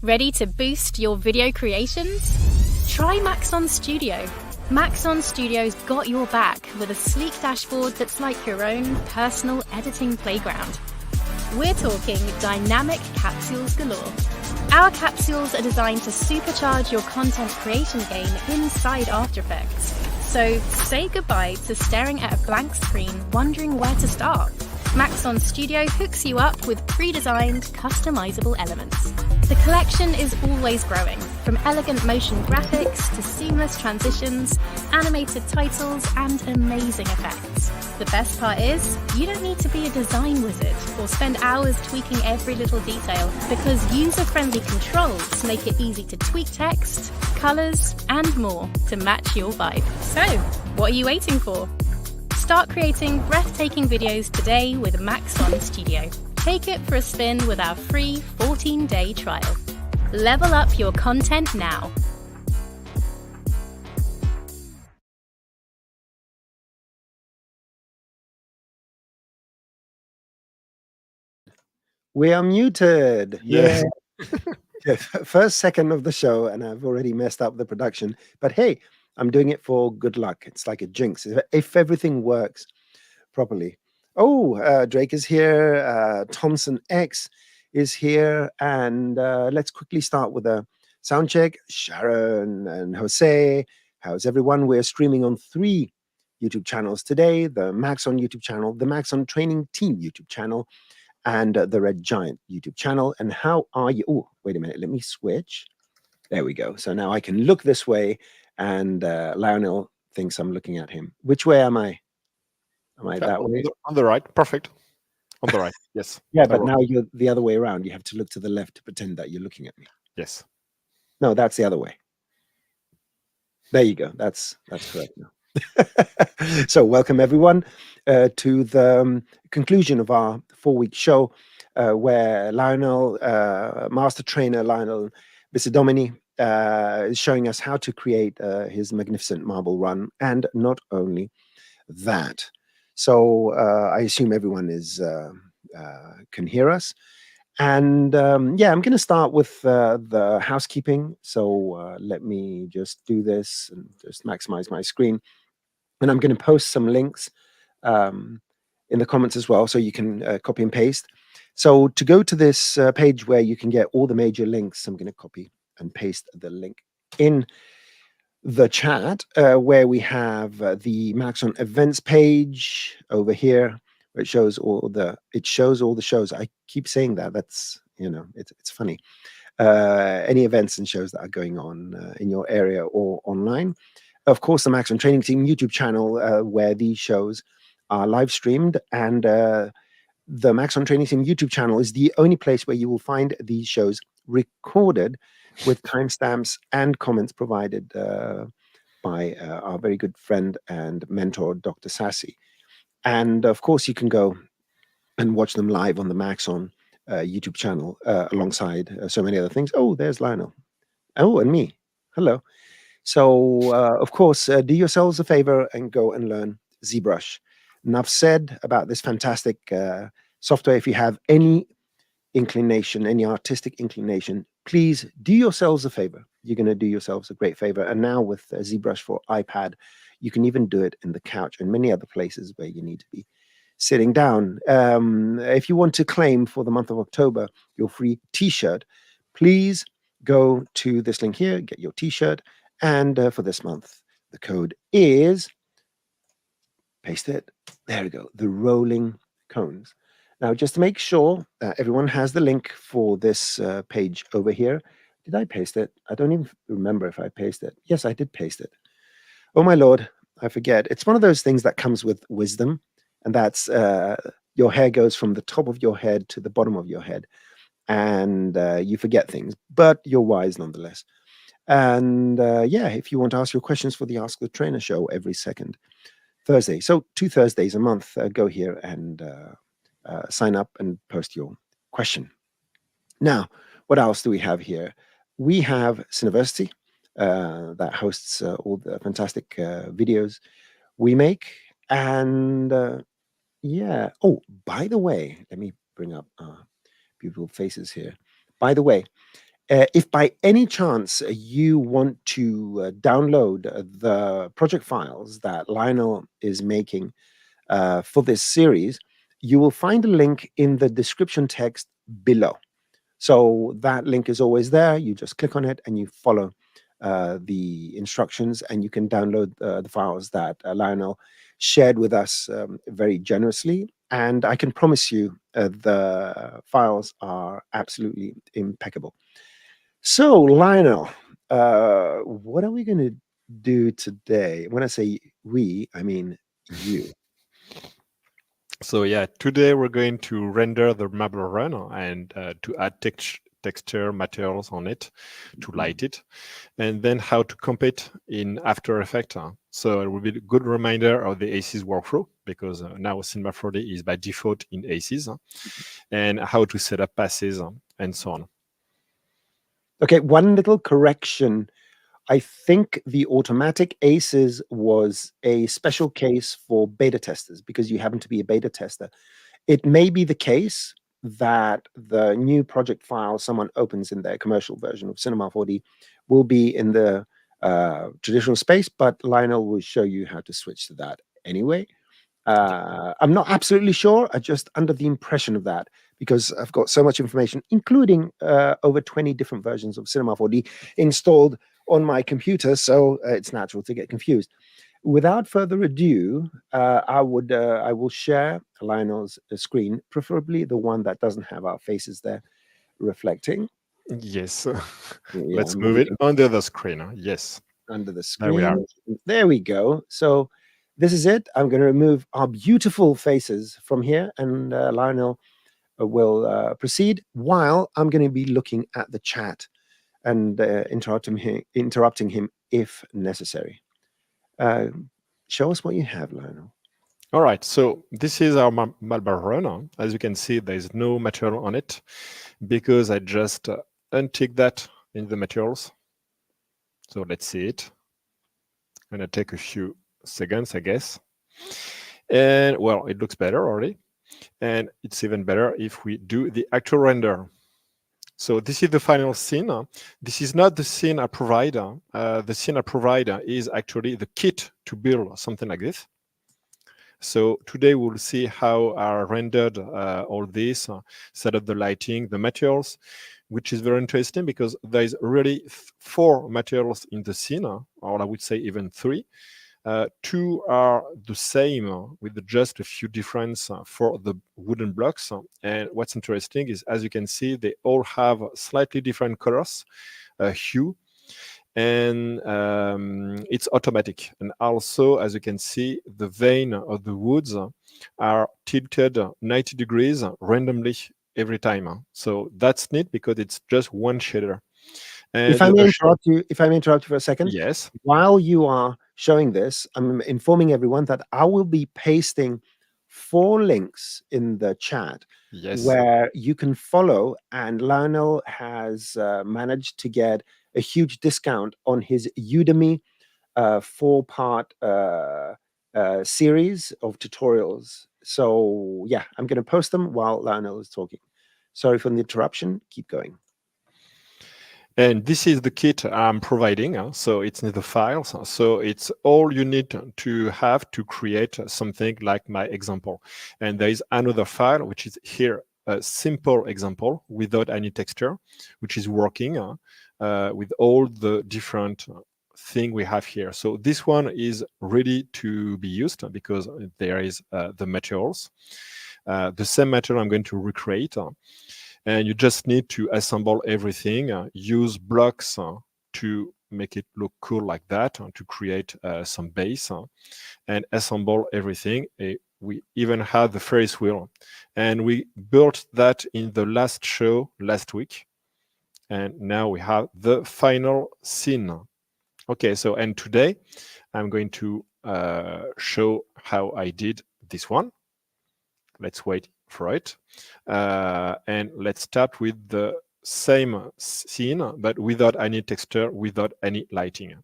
Ready to boost your video creations? Try Maxon Studio. Maxon Studio's got your back with a sleek dashboard that's like your own personal editing playground. We're talking dynamic capsules galore. Our capsules are designed to supercharge your content creation game inside After Effects. So say goodbye to staring at a blank screen wondering where to start. Maxon Studio hooks you up with pre-designed, customizable elements. The collection is always growing, from elegant motion graphics to seamless transitions, animated titles, and amazing effects. The best part is, you don't need to be a design wizard or spend hours tweaking every little detail, because user-friendly controls make it easy to tweak text, colors, and more to match your vibe. So, what are you waiting for? Start creating breathtaking videos today with Maxon Studio. Take it for a spin with our free 14-day trial. Level up your content now. We are muted. Yes. Yeah. First second of the show, and I've already messed up the production. But hey, I'm doing it for good luck. It's like a jinx. If everything works properly. Oh, Drake is here. Thompson X is here. And let's quickly start with a sound check. Sharon and Jose, how's everyone? We're streaming on 3 YouTube channels today. The Maxon YouTube channel, the Maxon Training Team YouTube channel, and the Red Giant YouTube channel. And how are you? Oh, wait a minute. Let me switch. There we go. So now I can look this way, and Lionel thinks I'm looking at him. Which way am I? Am I that way? On the right. Perfect. On the right. Yes. Yeah, but now you're the other way around. You have to look to the left to pretend that you're looking at me. Yes. No, that's the other way. There you go. That's correct now. So welcome everyone to the conclusion of our 4-week show where Lionel, Master Trainer Lionel Bisidomini, is showing us how to create his magnificent marble run. And not only that, so I assume everyone is can hear us. And yeah, I'm going to start with the housekeeping. So let me just do this and just maximize my screen. And I'm going to post some links in the comments as well, so you can copy and paste. So to go to this page where you can get all the major links, I'm going to copy and paste the link in the chat where we have the Maxon events page over here, where it shows all the shows. I keep saying that. That's, you know, it's funny. Any events and shows that are going on in your area or online. Of course, the Maxon Training Team YouTube channel where these shows are live streamed, and the Maxon Training Team YouTube channel is the only place where you will find these shows recorded with timestamps and comments provided by our very good friend and mentor, Dr. Sassy. And of course, you can go and watch them live on the Maxon YouTube channel alongside so many other things. Oh, there's Lionel. Oh, and me. Hello. So, of course, do yourselves a favor and go and learn ZBrush. Enough said about this fantastic software. If you have any inclination, any artistic inclination, please do yourselves a favor. You're going to do yourselves a great favor. And now with ZBrush for iPad, you can even do it in the couch and many other places where you need to be sitting down. If you want to claim for the month of October your free t-shirt, please go to this link here, get your t-shirt. And for this month, the code is, paste it, there we go, the rolling cones. Now, just to make sure that everyone has the link for this page over here. Did I paste it? I don't even remember if I pasted it. Yes, I did paste it. Oh, my Lord, I forget. It's one of those things that comes with wisdom, and that's your hair goes from the top of your head to the bottom of your head, and you forget things, but you're wise nonetheless. And yeah, if you want to ask your questions for the Ask the Trainer show every second Thursday, so 2 Thursdays a month, go here and sign up and post your question. Now, what else do we have here? We have Cineversity that hosts all the fantastic videos we make. And yeah, oh, by the way, let me bring up beautiful faces here. By the way, If by any chance you want to download the project files that Lionel is making for this series, you will find a link in the description text below. So that link is always there. You just click on it and you follow the instructions, and you can download the files that Lionel shared with us very generously. And I can promise you the files are absolutely impeccable. So, Lionel, what are we going to do today? When I say we, I mean you. So yeah, today we're going to render the marble run and to add texture materials on it, to light it, and then how to compete in After Effects. So it will be a good reminder of the ACES workflow, because now Cinema 4D is by default in ACES, and how to set up passes and so on. Okay, one little correction. I think the automatic ACES was a special case for beta testers because you happen to be a beta tester. It may be the case that the new project file someone opens in their commercial version of Cinema 4D will be in the traditional space, but Lionel will show you how to switch to that anyway. I'm not absolutely sure. I'm just under the impression of that because I've got so much information, including over 20 different versions of Cinema 4D installed on my computer, so it's natural to get confused. Without further ado, I will share Lionel's screen, preferably the one that doesn't have our faces there reflecting. Yes. Yeah, Let's move it under the screen. Yes. Under the screen. There we are. There we go. So this is it. I'm going to remove our beautiful faces from here, and Lionel will proceed while I'm going to be looking at the chat and interrupting him if necessary. Show us what you have, Lionel. All right, so this is our marble run. As you can see, there is no material on it because I just untick that in the materials. So let's see it. It's gonna take a few seconds, I guess. And well, it looks better already. And it's even better if we do the actual render. So this is the final scene. This is not the scene I provide. The scene I provide is actually the kit to build something like this. So today we'll see how I rendered all this, set up the lighting, the materials, which is very interesting because there is really 4 materials in the scene, or I would say even 3. 2 are the same with just a few difference for the wooden blocks. And what's interesting is, as you can see, they all have slightly different colors, hue, and it's automatic. And also, as you can see, the vein of the woods are tilted 90 degrees randomly every time. So that's neat because it's just one shader. And if I may interrupt you for a second. Yes. While you are showing this, I'm informing everyone that I will be pasting 4 links in the chat. Yes. Where you can follow, and Lionel has managed to get a huge discount on his Udemy 4-part series of tutorials. So yeah, I'm going to post them while Lionel is talking. Sorry for the interruption. Keep going. And this is the kit I'm providing. So it's in the files. So it's all you need to have to create something like my example. And there is another file, which is here, a simple example without any texture, which is working with all the different thing we have here. So this one is ready to be used because there is the materials. The same material I'm going to recreate. And you just need to assemble everything, use blocks to make it look cool like that, to create some base, and assemble everything. We even had the Ferris wheel. And we built that in the last show last week. And now we have the final scene. Okay, so and today I'm going to show how I did this one. Let's wait for it. And let's start with the same scene, but without any texture, without any lighting.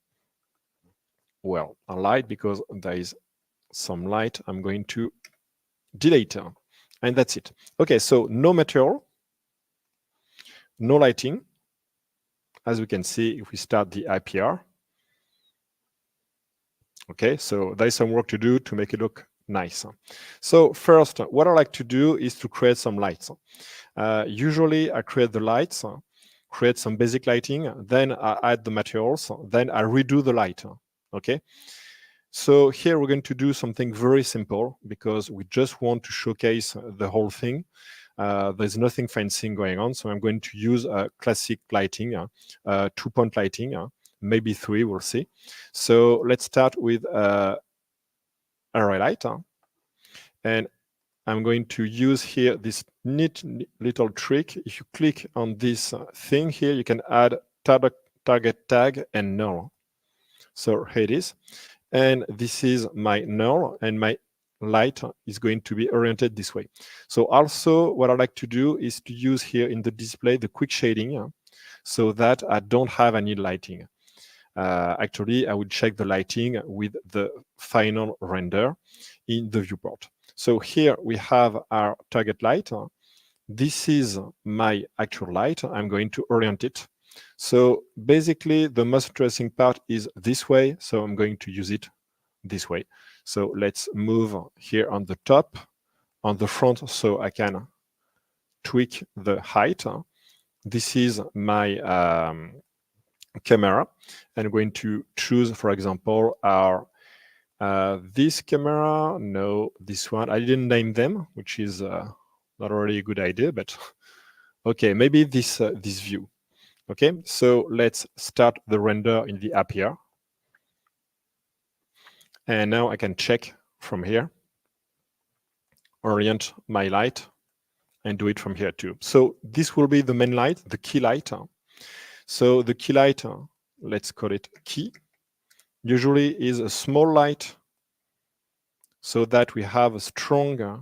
Well, a light, because there is some light, I'm going to delete. And that's it. Okay, so no material, no lighting, as we can see, if we start the IPR, okay, so there's some work to do to make it look nice. So first, what I like to do is to create some lights. Usually I create the lights, create some basic lighting, then I add the materials, then I redo the light, okay? So here we're going to do something very simple because we just want to showcase the whole thing. There's nothing fancy going on, so I'm going to use classic lighting, 2-point lighting, maybe 3, we'll see. So let's start with array light, and I'm going to use here this neat little trick. If you click on this thing here, you can add target tag and null. So here it is. And this is my null, and my light is going to be oriented this way. So also what I like to do is to use here in the display the quick shading so that I don't have any lighting. Actually, I would check the lighting with the final render in the viewport. So here we have our target light. This is my actual light. I'm going to orient it. So basically, the most interesting part is this way. So I'm going to use it this way. So let's move here on the top, on the front, so I can tweak the height. This is my camera. I'm going to choose, for example, our this camera. No, this one. I didn't name them, which is not really a good idea, but okay, maybe this this view. Okay, so let's start the render in the app here. And now I can check from here, orient my light, and do it from here too. So this will be the main light, the key light. So the key light, let's call it key, usually is a small light so that we have a stronger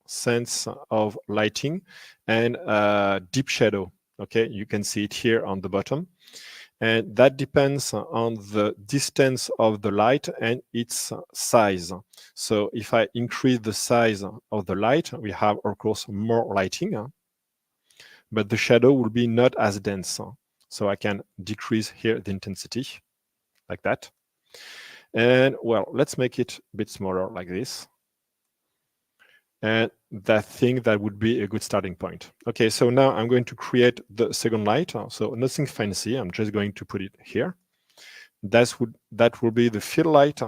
sense of lighting and deep shadow. Okay, you can see it here on the bottom. And that depends on the distance of the light and its size. So if I increase the size of the light, we have, of course, more lighting, but the shadow will be not as dense. So I can decrease here the intensity like that. And well, let's make it a bit smaller like this. And that thing that would be a good starting point. Okay, so now I'm going to create the second light. So nothing fancy, I'm just going to put it here. That will be the field light.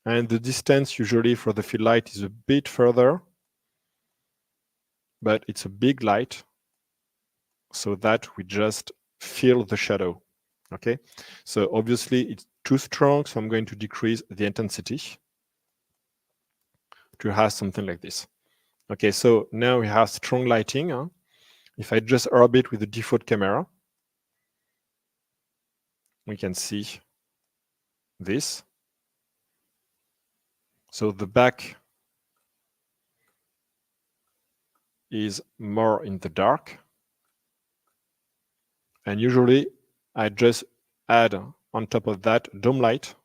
And the distance usually for the field light is a bit further, but it's a big light so that we just feel the shadow. Okay, so obviously it's too strong, so I'm going to decrease the intensity to have something like this. Okay, so now we have strong lighting. If I just orbit with the default camera, we can see this. So the back is more in the dark. And usually I just add on top of that dome light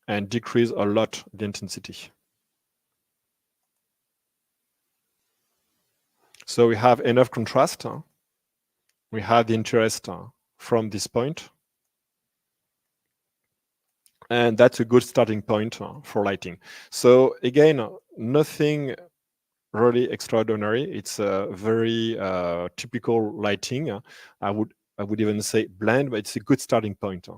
and decrease a lot the intensity. So we have enough contrast. We have the interest from this point. And that's a good starting point for lighting. So again, nothing really extraordinary. It's a very typical lighting. I would even say blend, but it's a good starting point.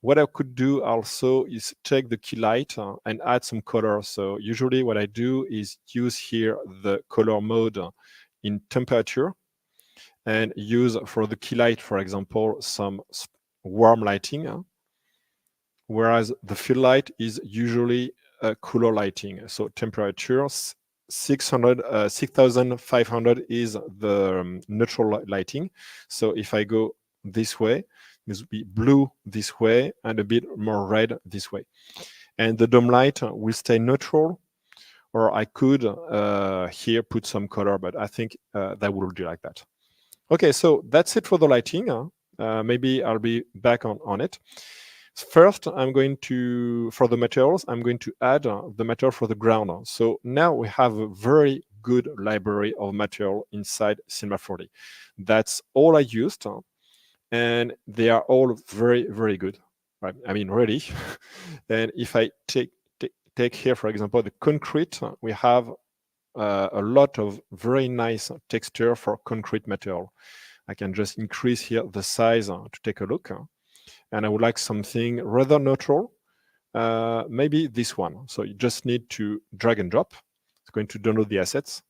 What I could do also is check the key light and add some color. So usually what I do is use here the color mode in temperature and use for the key light, for example, some warm lighting, whereas the field light is usually cooler lighting. So temperature 6500 is the neutral lighting. So if I go this way, this will be blue this way and a bit more red this way. And the dome light will stay neutral, or I could here put some color, but I think that will do like that. Okay, so that's it for the lighting. Maybe I'll be back on it. First, I'm going to, for the materials, I'm going to add the material for the ground. So now we have a very good library of material inside Cinema 4D. That's all I used, and they are all very, very good. Right? I mean, really. And if I take here, for example, the concrete, we have a lot of very nice texture for concrete material. I can just increase here the size to take a look. And I would like something rather neutral, maybe this one. So you just need to drag and drop. It's going to download the assets.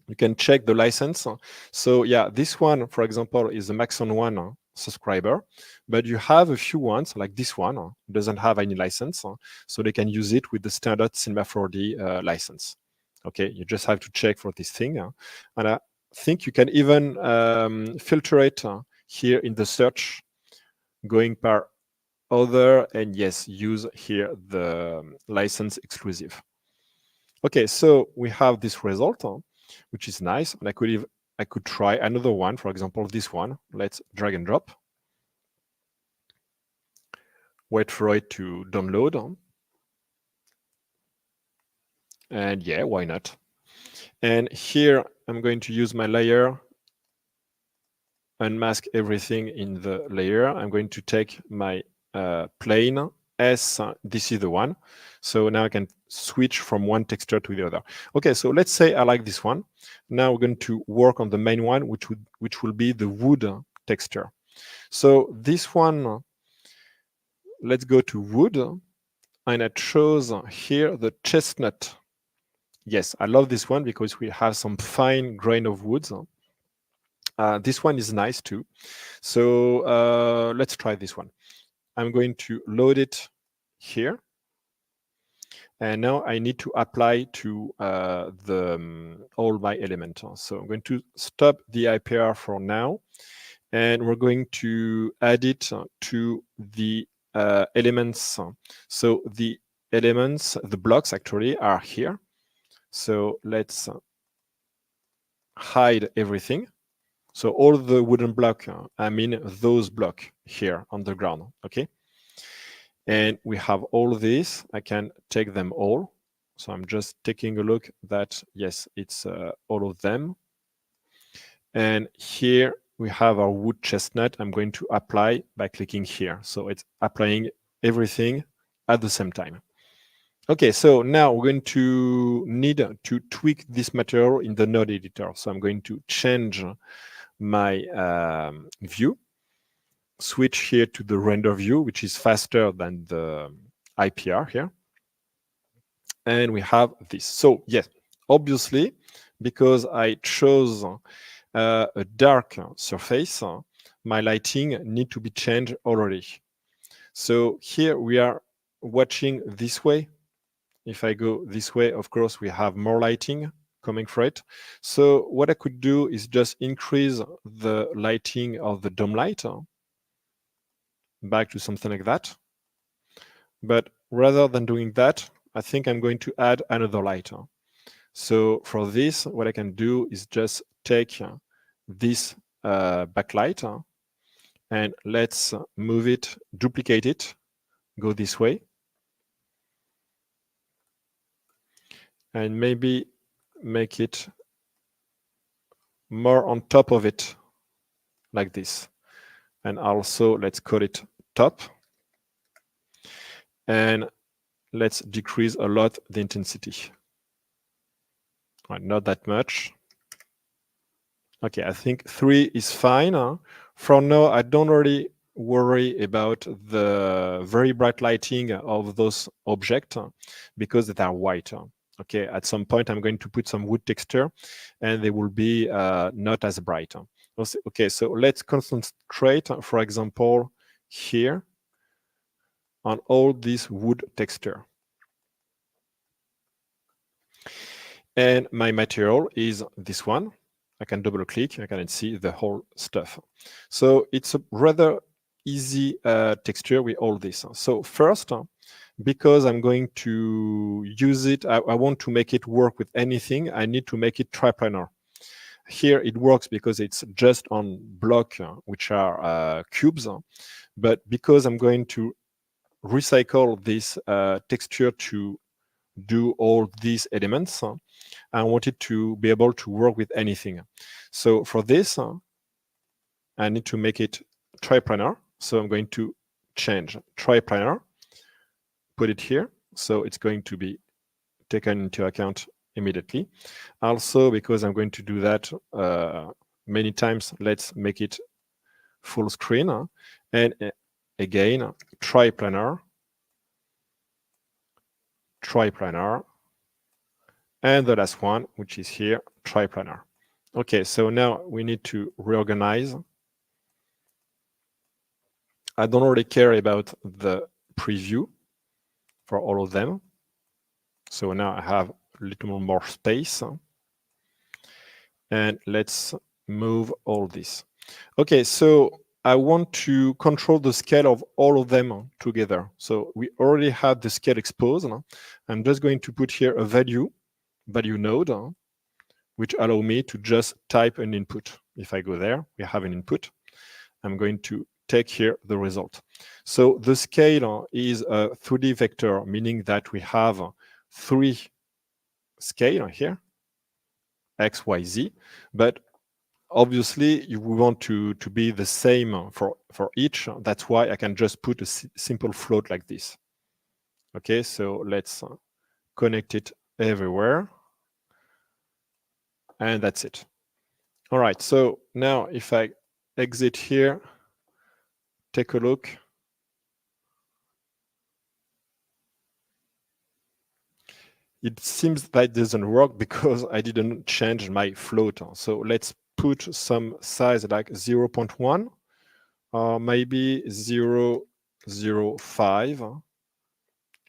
You can check the license. So yeah, this one, for example, is the Maxon one subscriber, but you have a few ones like this one doesn't have any license, so they can use it with the standard Cinema 4D license. Okay, you just have to check for this thing. And I think you can even filter it here in the search, going per other, and yes, use here the license exclusive. Okay, so we have this result, which is nice. And I could try another one, for example, this one. Let's drag and drop. Wait for it to download. And yeah, why not? And here I'm going to use my layer, unmask everything in the layer. I'm going to take my plane S, this is the one. So now I can switch from one texture to the other. Okay, so let's say I like this one. Now we're going to work on the main one, which will be the wood texture. So this one, let's go to wood, and I chose here the chestnut. Yes, I love this one because we have some fine grain of woods. This one is nice too. So let's try this one. I'm going to load it here. And now I need to apply to all my elements. So I'm going to stop the IPR for now. And we're going to add it to the elements. So the elements, the blocks actually are here. So let's hide everything. So all the wooden block, I mean those blocks here on the ground, okay? And we have all this. I can take them all. So I'm just taking a look that, yes, it's all of them. And here we have our wood chestnut. I'm going to apply by clicking here. So it's applying everything at the same time. Okay, so now we're going to need to tweak this material in the node editor. So I'm going to change my view, switch here to the render view, which is faster than the IPR here. And we have this. So yes, obviously, because I chose a dark surface, my lighting need to be changed already. So here we are watching this way. If I go this way, of course, we have more lighting coming from it. So what I could do is just increase the lighting of the dome light back to something like that. But rather than doing that, I think I'm going to add another light. So for this, what I can do is just take this backlight and let's move it, duplicate it, go this way. And maybe make it more on top of it, like this. And also, let's call it top. And let's decrease a lot the intensity. Right, not that much. Okay, I think 3 is fine. For now, I don't really worry about the very bright lighting of those objects because they are white. Okay, at some point, I'm going to put some wood texture and they will be not as bright. Okay, so let's concentrate, for example, here on all this wood texture. And my material is this one. I can double click, I can see the whole stuff. So it's a rather easy texture with all this. So first, because I'm going to use it, I want to make it work with anything, I need to make it triplanar. Here it works because it's just on block, which are cubes. But because I'm going to recycle this texture to do all these elements. I want it to be able to work with anything. So for this, I need to make it triplanar. So I'm going to change triplanar, put it here. So it's going to be taken into account immediately. Also, because I'm going to do that many times, let's make it full screen. And again, triplanar, and the last one, which is here, triplanar. Okay, so now we need to reorganize. I don't really care about the preview for all of them. So now I have a little more space. And let's move all this. Okay, so I want to control the scale of all of them together. So we already have the scale exposed. I'm just going to put here a value node, which allow me to just type an input. If I go there, we have an input. I'm going to take here the result. So the scale is a 3D vector, meaning that we have 3 scale here, X, Y, Z, but obviously you want to be the same for each. That's why I can just put a simple float like this. Okay, so let's connect it everywhere. And that's it. All right, so now if I exit here, take a look. It seems that doesn't work because I didn't change my float. So let's put some size like 0.1 or maybe 0.05.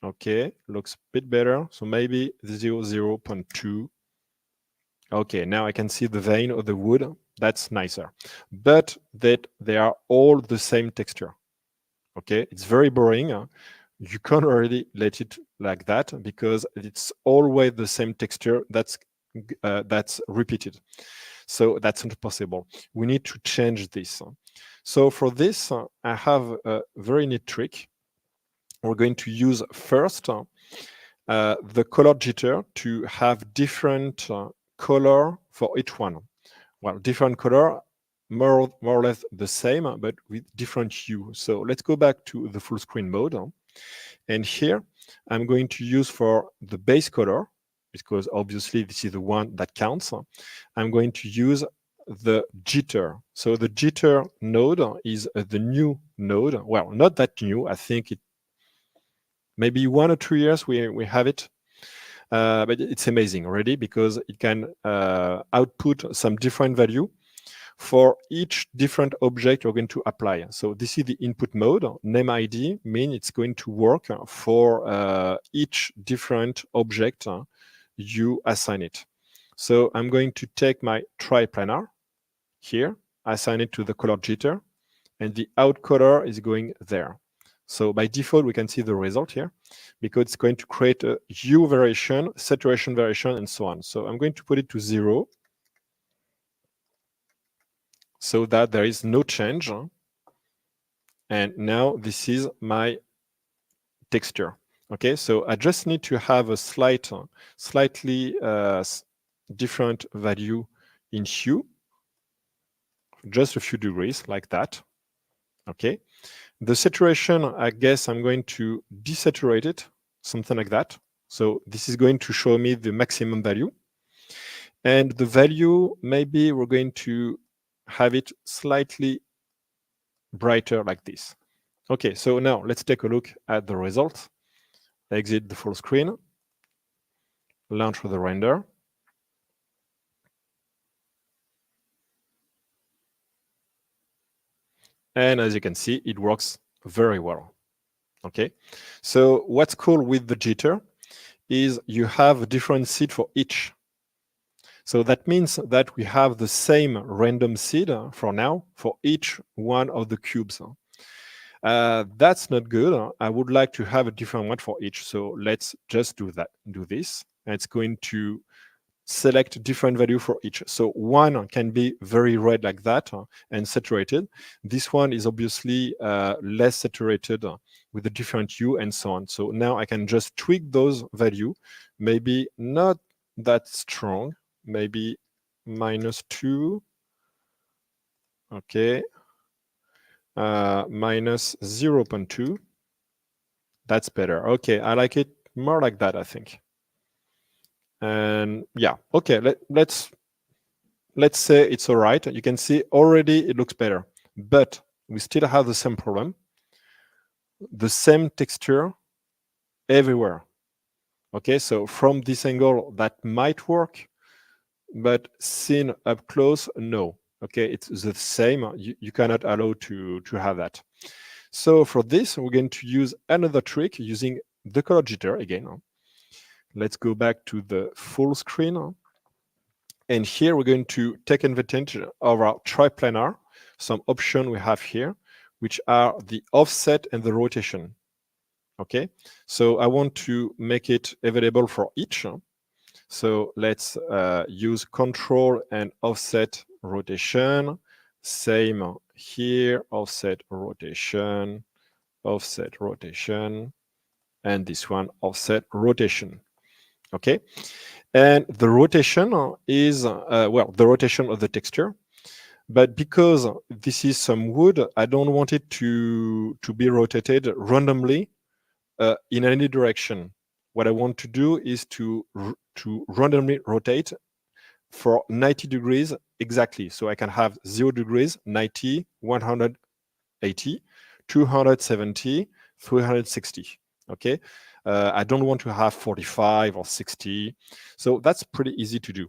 Okay, looks a bit better. So maybe 0.2. Okay, now I can see the vein of the wood. That's nicer. But that they are all the same texture. Okay, it's very boring. You can't really let it like that because it's always the same texture that's repeated. So that's not possible. We need to change this. So for this, I have a very neat trick. We're going to use first the color jitter to have different color for each one. Well, different color, more or less the same, but with different hue. So let's go back to the full screen mode. And here, I'm going to use for the base color, because obviously this is the one that counts. I'm going to use the jitter. So the jitter node is the new node. Well, not that new. I think it maybe 1 or 2 years we have it. But it's amazing already because it can output some different value for each different object you're going to apply. So this is the input mode. Name ID means it's going to work for each different object you assign it. So I'm going to take my triplanar here, assign it to the color jitter, and the out color is going there. So by default, we can see the result here because it's going to create a hue variation, saturation variation, and so on. So I'm going to put it to 0 so that there is no change. And now this is my texture. Okay, so I just need to have a slightly different value in hue, just a few degrees like that. Okay. The saturation, I guess I'm going to desaturate it, something like that. So this is going to show me the maximum value. And the value, maybe we're going to have it slightly brighter like this. Okay, so now let's take a look at the results. Exit the full screen, launch the render. And as you can see, it works very well. Okay, so what's cool with the jitter is you have a different seed for each. So that means that we have the same random seed for now for each one of the cubes. That's not good. I would like to have a different one for each. So let's just do this. And it's going to select different value for each. So one can be very red like that and saturated. This one is obviously less saturated with a different hue and so on. So now I can just tweak those value, maybe not that strong, maybe -2, okay, minus 0.2. That's better. Okay, I like it more like that, I think. And yeah, okay, let's say it's all right. You can see already it looks better, but we still have the same problem. The same texture everywhere. Okay, so from this angle that might work, but seen up close, no. Okay, it's the same. You cannot allow to have that. So for this, we're going to use another trick using the color jitter again. Let's go back to the full screen. And here we're going to take advantage of our triplanar, some options we have here, which are the offset and the rotation. Okay, so I want to make it available for each. So let's use control and offset rotation. Same here, offset rotation, and this one, offset rotation. Okay, and the rotation is, well, the rotation of the texture. But because this is some wood, I don't want it to be rotated randomly in any direction. What I want to do is to randomly rotate for 90 degrees exactly. So I can have 0 degrees, 90, 180, 270, 360. Okay. I don't want to have 45 or 60. So that's pretty easy to do.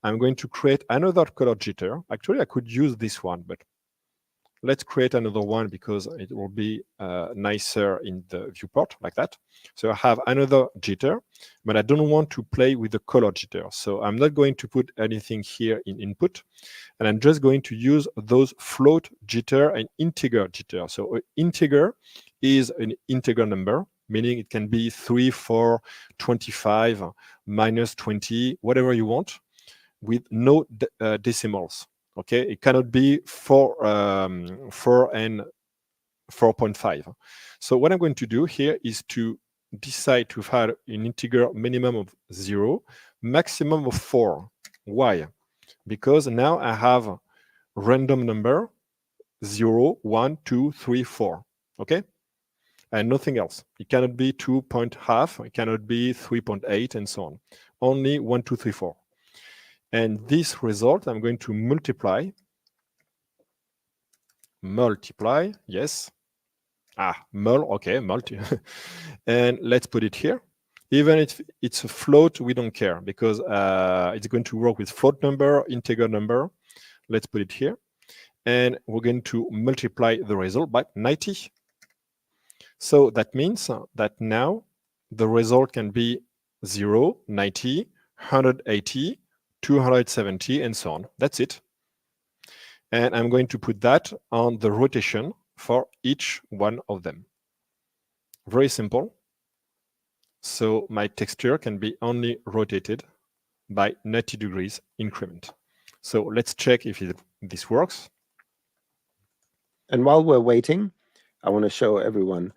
I'm going to create another color jitter. Actually, I could use this one, but let's create another one because it will be nicer in the viewport like that. So I have another jitter, but I don't want to play with the color jitter. So I'm not going to put anything here in input, and I'm just going to use those float jitter and integer jitter. So an integer is an integer number, meaning it can be 3, 4, 25, minus 20, whatever you want, with no decimals. Okay, it cannot be 4 and 4.5. So what I'm going to do here is to decide to have an integer minimum of 0, maximum of 4. Why? Because now I have a random number 0, 1, 2, 3, 4. Okay, and nothing else. It cannot be 2.5. It cannot be 3.8 and so on. Only 1, 2, 3, 4. And this result, I'm going to multiply, yes. Okay, multi. And let's put it here. Even if it's a float, we don't care because it's going to work with float number, integer number. Let's put it here. And we're going to multiply the result by 90. So that means that now the result can be 0, 90, 180, 270, and so on. That's it. And I'm going to put that on the rotation for each one of them. Very simple. So my texture can be only rotated by 90 degrees increment. So let's check if this works. And while we're waiting, I want to show everyone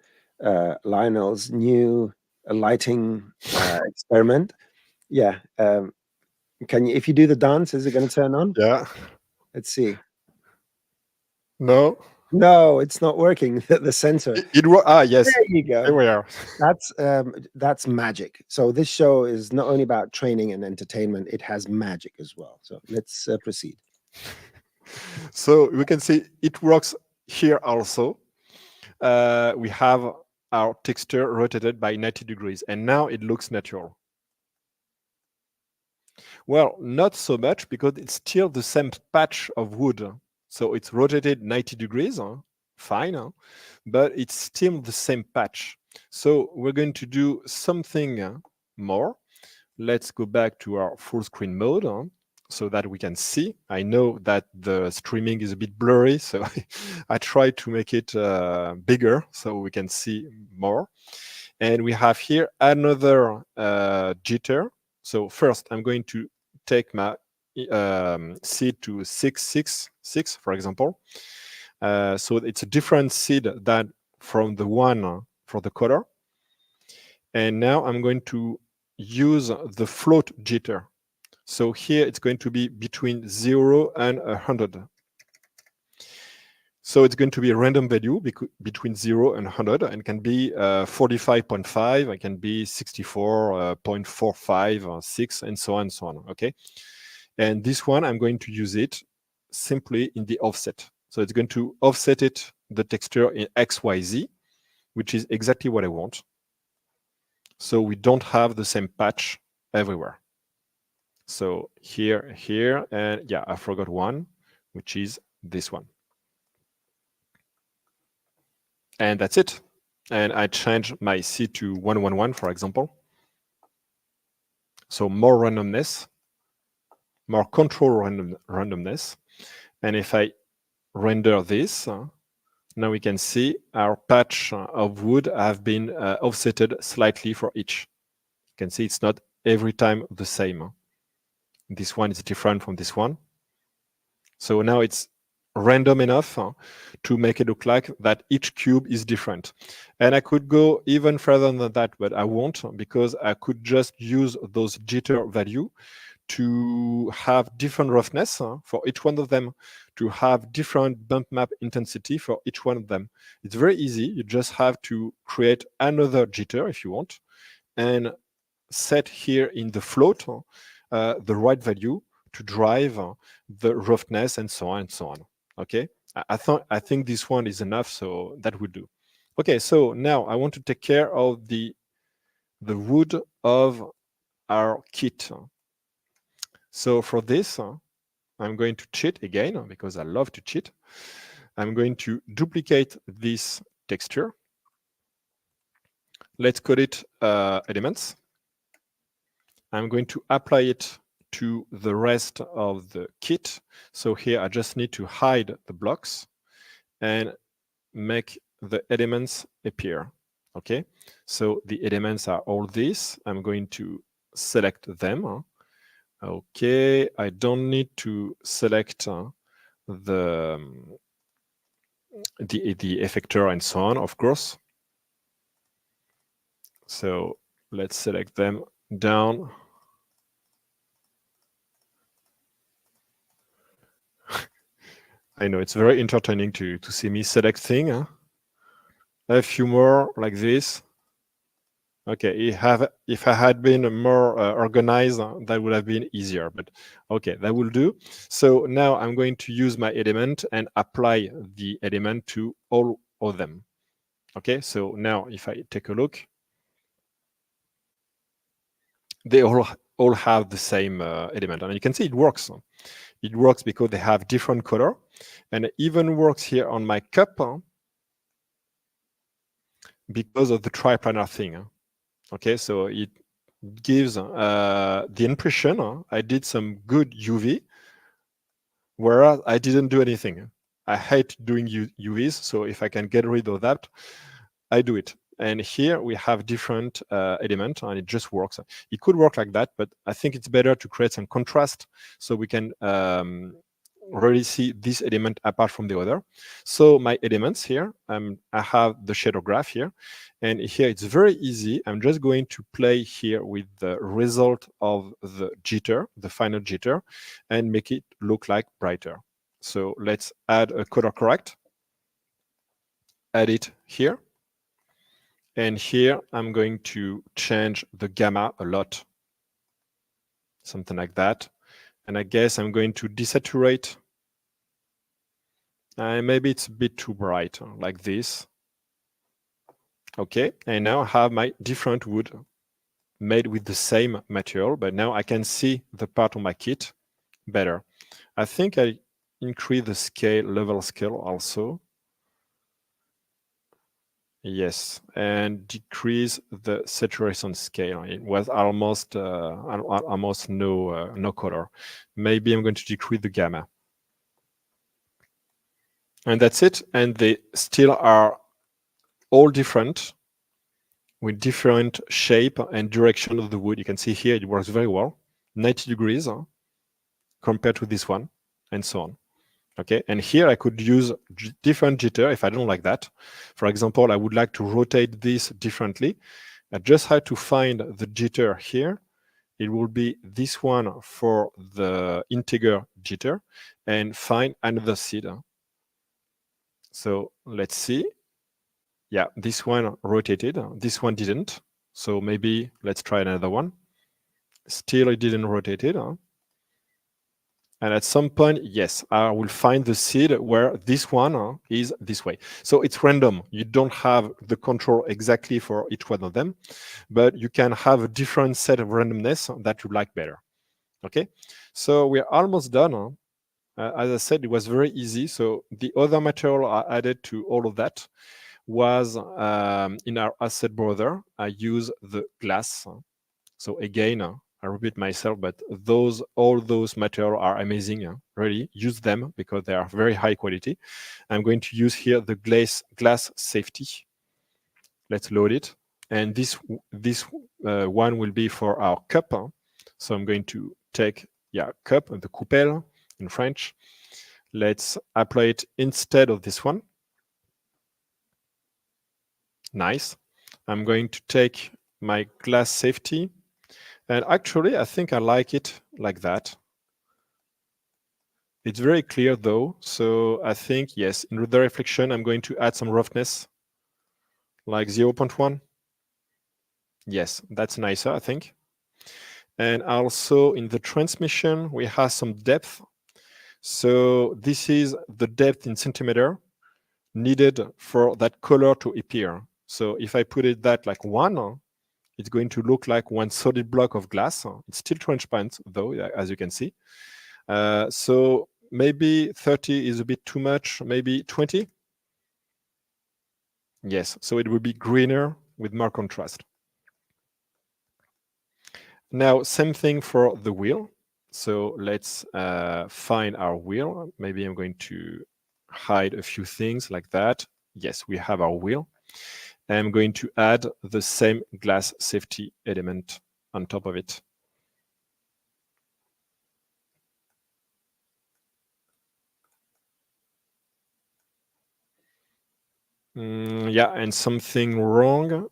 Lionel's new lighting experiment. Yeah. Can you, if you do the dance, is it going to turn on? Yeah. Let's see. No. No, it's not working. The sensor. Yes. There you go. There we are. That's magic. So this show is not only about training and entertainment; it has magic as well. So let's proceed. So we can see it works here also. We have our texture rotated by 90 degrees, and now it looks natural. Well, not so much because it's still the same patch of wood. So it's rotated 90 degrees, fine, but it's still the same patch. So we're going to do something more. Let's go back to our full screen mode so that we can see. I know that the streaming is a bit blurry, so I try to make it bigger so we can see more. And we have here another jitter. So first, I'm going to take my seed to 666, for example. So it's a different seed than from the one for the color. And now I'm going to use the float jitter. So here it's going to be between 0 and 100. So it's going to be a random value between 0 and 100, and can be 45.5, it can be 64.45, 6, and so on, okay? And this one, I'm going to use it simply in the offset. So it's going to offset it, the texture in XYZ, which is exactly what I want. So we don't have the same patch everywhere. So here, and yeah, I forgot one, which is this one. And that's it. And I change my C to 111, for example. So more randomness, more control randomness. And if I render this, now we can see our patch of wood have been offsetted slightly for each. You can see it's not every time the same. This one is different from this one. So now it's random enough to make it look like that each cube is different. And I could go even further than that, but I won't, because I could just use those jitter value to have different roughness for each one of them, to have different bump map intensity for each one of them. It's very easy. You just have to create another jitter if you want, and set here in the float the right value to drive the roughness and so on and so on. Okay, I think this one is enough, so that would do. Okay, so now I want to take care of the wood of our kit. So for this, I'm going to cheat again, because I love to cheat. I'm going to duplicate this texture. Let's call it elements. I'm going to apply it to the rest of the kit. So here I just need to hide the blocks and make the elements appear. Okay, so the elements are all this. I'm going to select them. Okay, I don't need to select the effector and so on, of course. So let's select them down. I know it's very entertaining to see me selecting. A few more like this. Okay, if I had been more organized, that would have been easier, but okay, that will do. So now I'm going to use my element and apply the element to all of them. Okay, so now if I take a look, they all have the same element, and you can see it works. It works because they have different color, and it even works here on my cup because of the triplanar thing. Okay, so it gives the impression I did some good UV, whereas I didn't do anything. I hate doing UVs, so if I can get rid of that, I do it. And here we have different elements, and it just works. It could work like that, but I think it's better to create some contrast so we can really see this element apart from the other. So my elements here, I have the shader graph here, and here it's very easy. I'm just going to play here with the result of the jitter, the final jitter, and make it look like brighter. So let's add a color correct, add it here. And here I'm going to change the gamma a lot, something like that. And I guess I'm going to desaturate. Maybe it's a bit too bright, like this. Okay, and now I have my different wood made with the same material, but now I can see the part of my kit better. I think I increase the scale, level scale also. Yes, and decrease the saturation scale. It was almost no color. Maybe I'm going to decrease the gamma. And that's it. And they still are all different with different shape and direction of the wood. You can see here it works very well, 90 degrees compared to this one, and so on. Okay, and here I could use different jitter if I don't like that. For example, I would like to rotate this differently. I just had to find the jitter here. It will be this one for the integer jitter and find another seed. So let's see. Yeah, this one rotated. This one didn't. So maybe let's try another one. Still, it didn't rotate it. And at some point, yes, I will find the seed where this one is this way. So it's random. You don't have the control exactly for each one of them, but you can have a different set of randomness that you like better. Okay, so we're almost done. As I said, it was very easy. So the other material I added to all of that was in our asset browser. I use the glass. So again, I repeat myself, but all those material are amazing. Really use them because they are very high quality. I'm going to use here the glass safety. Let's load it. And this one will be for our cup. So I'm going to take cup, the coupelle in French. Let's apply it instead of this one. Nice. I'm going to take my glass safety. And actually, I think I like it like that. It's very clear though. So I think, yes, in the reflection, I'm going to add some roughness, like 0.1. Yes, that's nicer, I think. And also in the transmission, we have some depth. So this is the depth in centimeter needed for that color to appear. So if I put it that like 1, it's going to look like one solid block of glass. It's still transparent though, as you can see. So maybe 30 is a bit too much, maybe 20. Yes, so it will be greener with more contrast. Now, same thing for the wheel. So let's find our wheel. Maybe I'm going to hide a few things like that. Yes, we have our wheel. I'm going to add the same glass safety element on top of it. Yeah, and something wrong.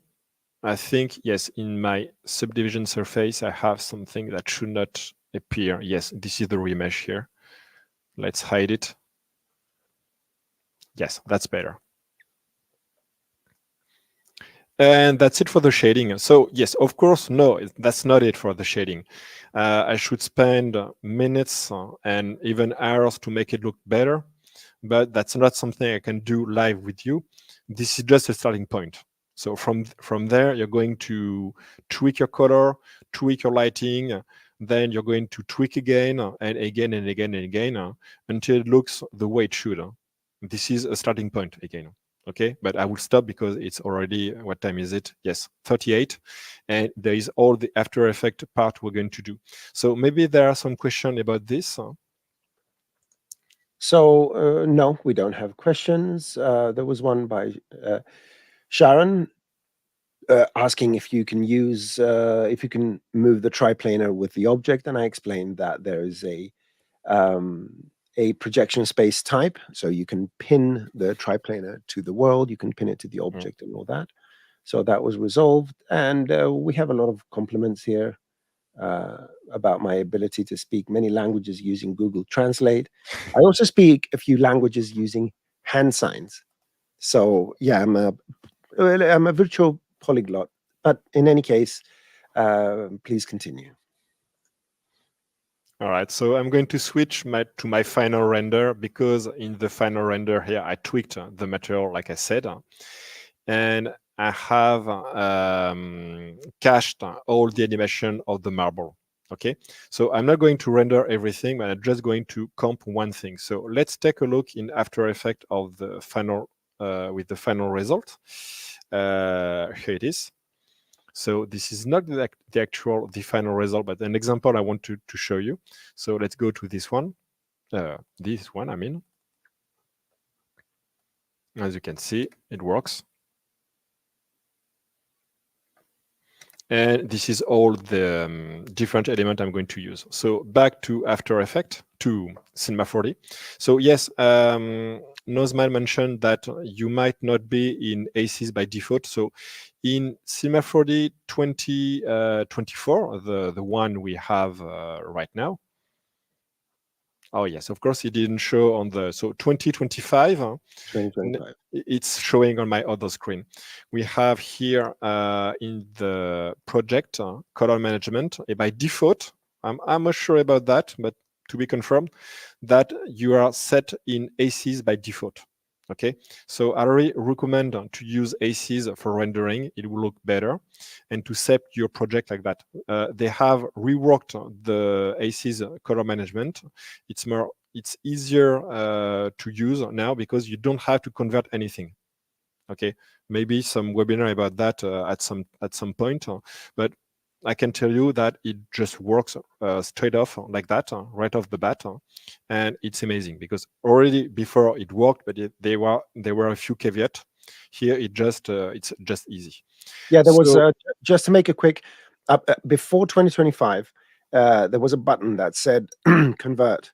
I think, yes, in my subdivision surface, I have something that should not appear. Yes, this is the remesh here. Let's hide it. Yes, that's better. And that's it for the shading. So yes, of course, no, that's not it for the shading. I should spend minutes and even hours to make it look better, but that's not something I can do live with you. This is just a starting point. So from there, you're going to tweak your color, tweak your lighting, then you're going to tweak again and again and again and again until it looks the way it should. This is a starting point again. Okay, but I will stop because it's already, what time is it? Yes, 38. And there is all the After Effects part we're going to do. So maybe there are some questions about this. So no, we don't have questions. There was one by Sharon asking if you can use, if you can move the triplanar with the object. And I explained that there is a projection space type. So you can pin the triplanar to the world, you can pin it to the object and all that. So that was resolved. And we have a lot of compliments here about my ability to speak many languages using Google Translate. I also speak a few languages using hand signs. So yeah, I'm a virtual polyglot. But in any case, please continue. All right, so I'm going to switch to my final render because in the final render here, I tweaked the material, like I said, and I have cached all the animation of the marble. Okay, so I'm not going to render everything, but I'm just going to comp one thing. So let's take a look in After Effects of the final with the final result. Here it is. So this is not the final result, but an example I want to show you. So let's go to this one. I mean. As you can see, it works. And this is all the different element I'm going to use. So back to After Effects, to Cinema 4D. So yes, Nozman mentioned that you might not be in ACES by default. So in Cinema 4D 2024, the one we have right now. Oh yes, of course it didn't show on the, so 2025. 2025. It's showing on my other screen. We have here in the project color management, by default, I'm not sure about that, but to be confirmed, that you are set in ACES by default. Okay, so I really recommend to use ACES for rendering. It will look better, and to set your project like that. They have reworked the ACES color management. It's easier to use now because you don't have to convert anything. Okay, maybe some webinar about that at some point, but I can tell you that it just works straight off like that, right off the bat, and it's amazing because already before it worked, but there were a few caveats. Here it's just easy. Yeah, there was just to make a quick before 2025, there was a button that said convert.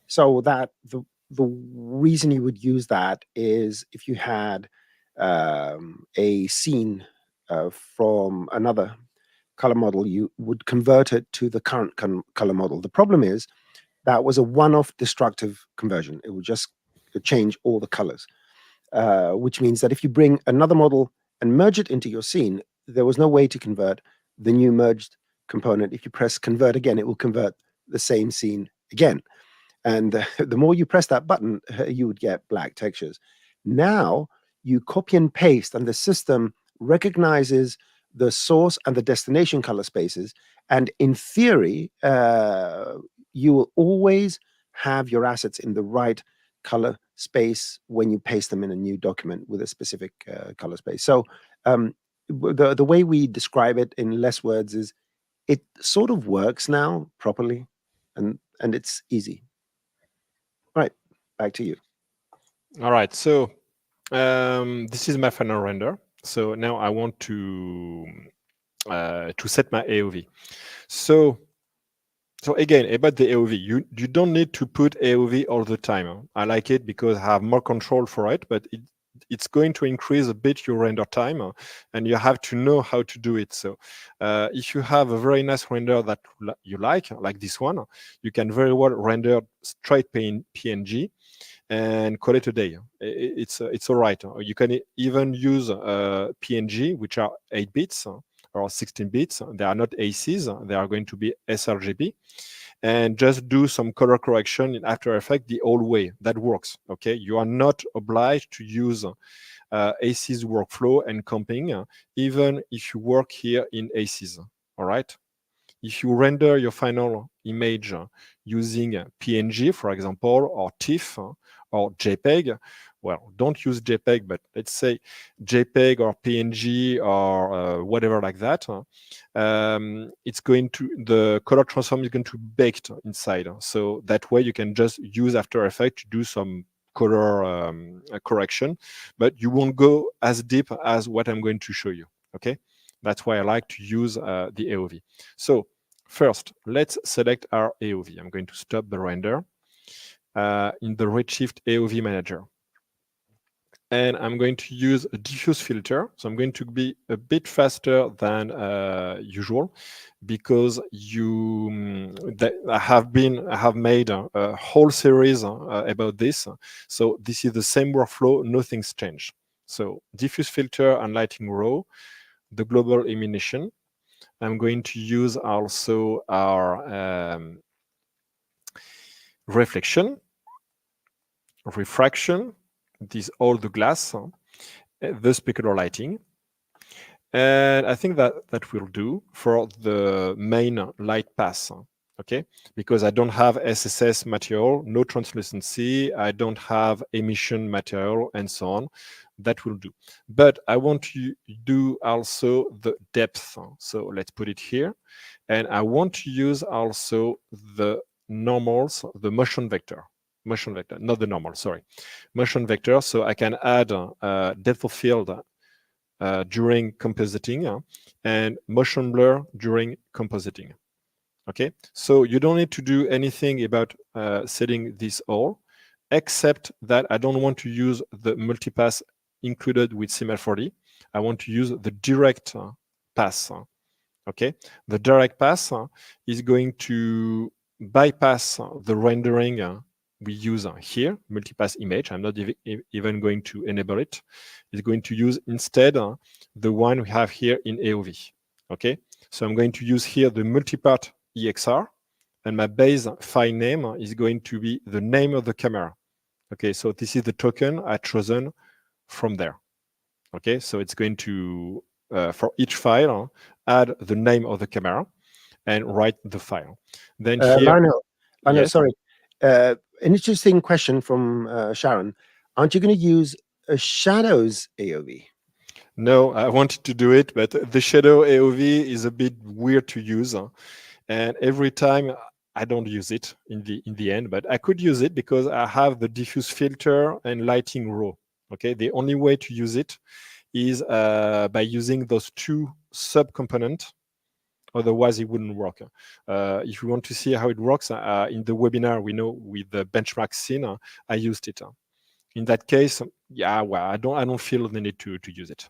So that the reason you would use that is if you had a scene from another color model, you would convert it to the current color model. The problem is that was a one-off destructive conversion. It would just change all the colors, which means that if you bring another model and merge it into your scene, there was no way to convert the new merged component. If you press convert again, it will convert the same scene again. And the more you press that button, you would get black textures. Now you copy and paste, and the system recognizes the source and the destination color spaces. And in theory, you will always have your assets in the right color space when you paste them in a new document with a specific color space. So the way we describe it in less words is it sort of works now properly, and it's easy. Right, back to you. All right, so this is my final render. So now I want to set my AOV. So again, about the AOV, you don't need to put AOV all the time. I like it because I have more control for it, but it's going to increase a bit your render time, and you have to know how to do it. So if you have a very nice render that you like this one, you can very well render straight PNG and call it a day. It's all right. You can even use PNG, which are 8 bits or 16 bits. They are not ACs. They are going to be sRGB. And just do some color correction in After Effects the old way. That works. Okay, you are not obliged to use ACs workflow and comping, even if you work here in ACs. All right. If you render your final image using PNG, for example, or TIFF or JPEG, well, don't use JPEG, but let's say JPEG or PNG or whatever like that, it's going to, the color transform is going to be baked inside. So that way you can just use After Effects to do some color correction, but you won't go as deep as what I'm going to show you. Okay, that's why I like to use the AOV. So first, let's select our AOV. I'm going to stop the render in the Redshift AOV Manager. And I'm going to use a diffuse filter. So I'm going to be a bit faster than usual because I have made a whole series about this. So this is the same workflow, nothing's changed. So diffuse filter and lighting raw, the global illumination. I'm going to use also our reflection, refraction, this all the glass, the specular lighting. And I think that will do for the main light pass, okay? Because I don't have SSS material, no translucency, I don't have emission material, and so on. That will do. But I want to do also the depth. So let's put it here. And I want to use also the normals, the motion vector, not the normal, sorry. Motion vector, so I can add depth of field during compositing, and motion blur during compositing. Okay, so you don't need to do anything about setting this all, except that I don't want to use the multipass included with CML4D. I want to use the direct pass. Okay, the direct pass is going to bypass the rendering we use here, multipass image. I'm not even going to enable it. It's going to use instead the one we have here in AOV. Okay, so I'm going to use here the multipart EXR, and my base file name is going to be the name of the camera. Okay, so this is the token I've chosen from there. Okay, so it's going to, for each file, add the name of the camera and write the file. Then here, Lionel, yes. sorry. An interesting question from Sharon. Aren't you going to use a shadows AOV? No, I wanted to do it, but the shadow AOV is a bit weird to use, and every time I don't use it in the end. But I could use it because I have the diffuse filter and lighting row. Okay, the only way to use it is by using those two sub-components. Otherwise, it wouldn't work. If you want to see how it works, in the webinar we know with the benchmark scene, I used it. In that case, yeah, well, I don't feel the need to use it.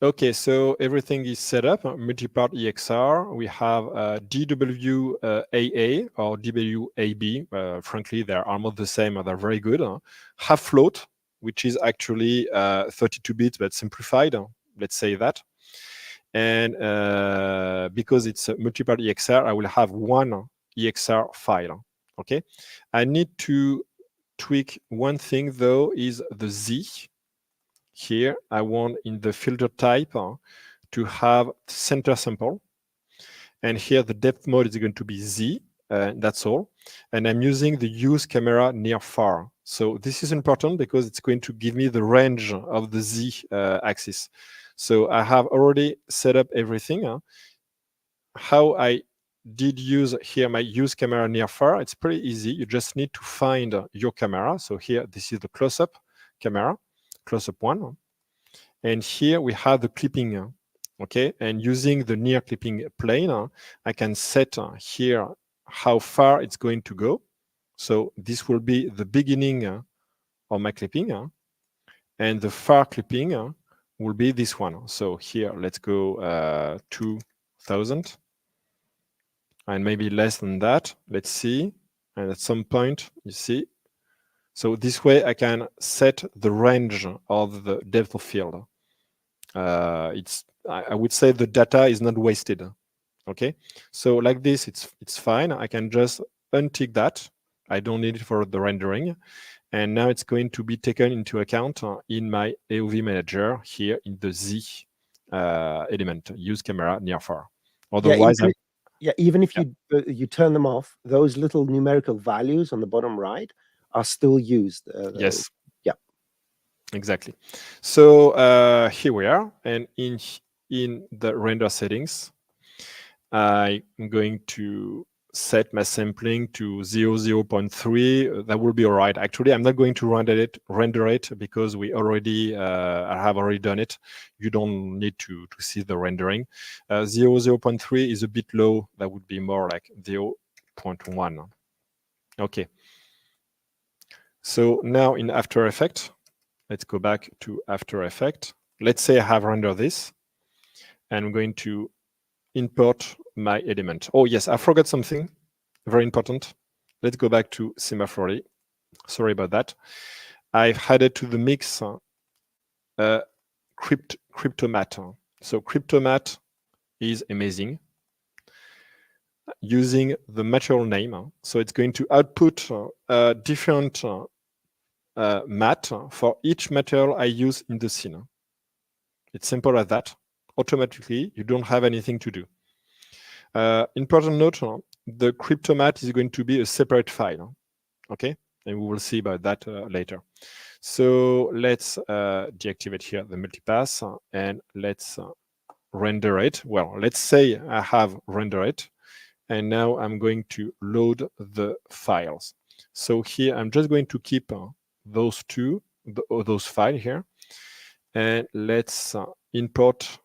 Okay, so everything is set up. Multipart EXR. We have DWAA or DWAB. Frankly, they are almost the same. They're very good. Half float, which is actually 32 bits but simplified. Let's say that. And because it's a multipart EXR, I will have one EXR file. Okay, I need to tweak one thing though, is the Z. Here I want in the filter type to have center sample, and here the depth mode is going to be Z. That's all, and I'm using the use camera near far. So this is important because it's going to give me the range of the Z axis. So I have already set up everything. How I did use here my use camera near far, it's pretty easy. You just need to find your camera. So here, this is the close-up camera, close-up one. And here we have the clipping, okay? And using the near clipping plane, I can set here how far it's going to go. So this will be the beginning of my clipping, and the far clipping will be this one. So here, let's go 2000, and maybe less than that. Let's see. And at some point, you see. So this way, I can set the range of the depth of field. I would say the data is not wasted. Okay, so like this, it's fine. I can just untick that. I don't need it for the rendering. And now it's going to be taken into account in my AOV manager here in the Z element, use camera near far. Otherwise, even if you turn them off, those little numerical values on the bottom right are still used. Yes. Yeah. Exactly. So here we are, and in the render settings, I'm going to set my sampling to 0.3. That will be all right. Actually, I'm not going to render it because we already have already done it. You don't need to see the rendering. 0.3 is a bit low. That would be more like 0.1. Okay. So now in After Effects, let's go back to After Effects. Let's say I have rendered this, and I'm going to import my element. Oh yes, I forgot something very important. Let's go back to CML4D. Sorry about that. I've added to the mix Cryptomat. So Cryptomat is amazing. Using the material name, so it's going to output different matte for each material I use in the scene. It's simple as that. Automatically, you don't have anything to do. Important note, the Cryptomat is going to be a separate file, okay? And we will see about that later. So let's deactivate here the multipass and let's render it. Well, let's say I have rendered it, and now I'm going to load the files. So here I'm just going to keep those files here, and let's import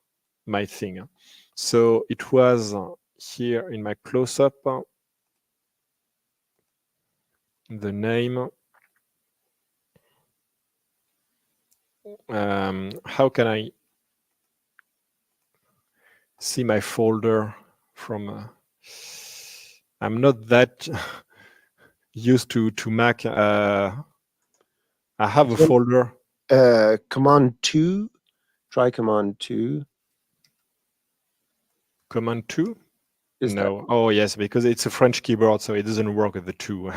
my thing. So it was here in my close-up, the name. How can I see my folder from? I'm not that used to Mac. I have a folder. Command 2. Try Command 2. Command 2? Is no. that... Oh, yes, because it's a French keyboard, so it doesn't work with the 2.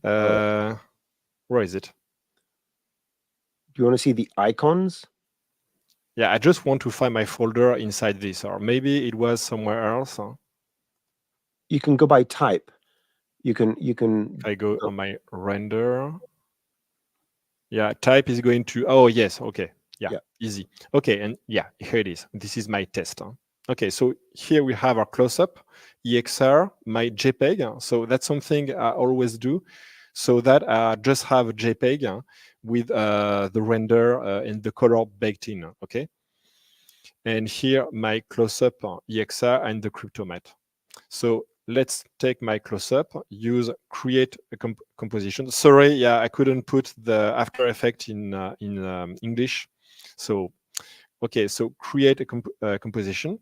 Where is it? Do you want to see the icons? Yeah, I just want to find my folder inside this, or maybe it was somewhere else. You can go by type. You can. If I go on my render. Yeah, type is going to. Oh, yes. Okay. Yeah, easy. Okay, and yeah, here it is. This is my test. Okay, so here we have our close-up, EXR, my JPEG. So that's something I always do, so that I just have a JPEG with the render and the color baked in. Okay, and here my close-up EXR and the cryptomat. So let's take my close-up, use create a composition. Sorry, yeah, I couldn't put the After Effects in English. So, okay, so create a composition,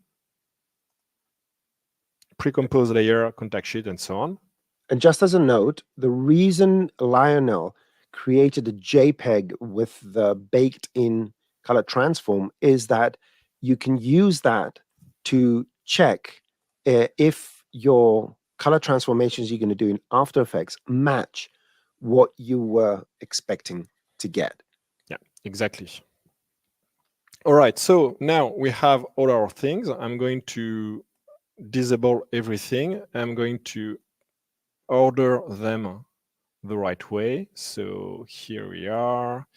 pre-compose layer, contact sheet, and so on. And just as a note, the reason Lionel created a JPEG with the baked-in color transform is that you can use that to check if your color transformations you're going to do in After Effects match what you were expecting to get. Yeah, exactly. All right, so now we have all our things. I'm going to disable everything. I'm going to order them the right way. So here we are.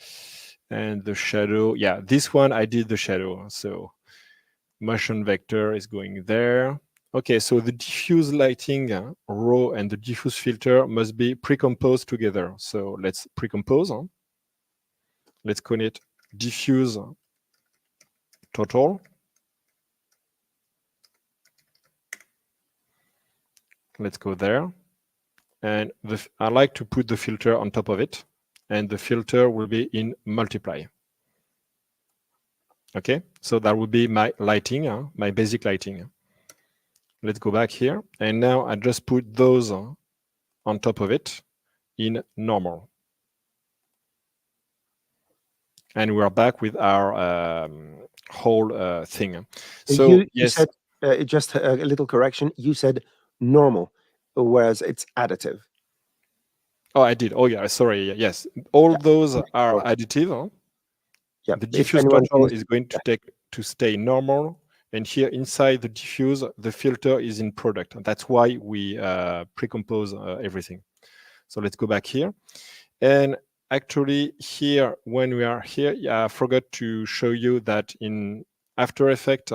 And the shadow, yeah, this one I did the shadow. So motion vector is going there. Okay, so the diffuse lighting row and the diffuse filter must be pre-composed together. So let's pre-compose. Let's call it diffuse total. Let's go there. And I like to put the filter on top of it. And the filter will be in multiply. Okay, so that would be my lighting, my basic lighting. Let's go back here. And now I just put those on top of it in normal. And we're back with our whole thing. So you yes, said, just a little correction. You said normal, whereas it's additive. Oh, I did. Oh, yeah. Sorry. Yes, all those are additive. Yeah. The diffuse total is going to stay normal, and here inside the diffuse, the filter is in product. And that's why we pre-compose everything. So let's go back here, and actually here, when we are here, I forgot to show you that in After Effects,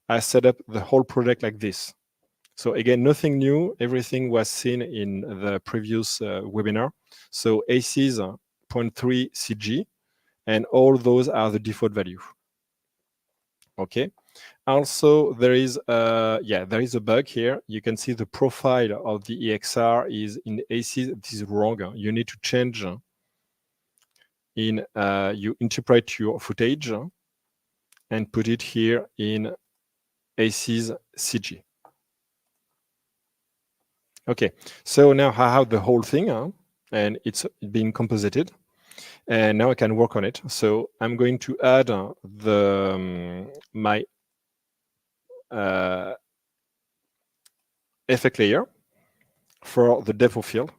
I set up the whole project like this. So again, nothing new. Everything was seen in the previous webinar. So ACs 0.3 CG, and all those are the default value. Okay. Also, there is there is a bug here. You can see the profile of the EXR is in ACs. This is wrong. You need to change in you interpret your footage and put it here in ACs CG. Okay, so now I have the whole thing and it's being composited, and now I can work on it. So I'm going to add my effect layer for the depth of field.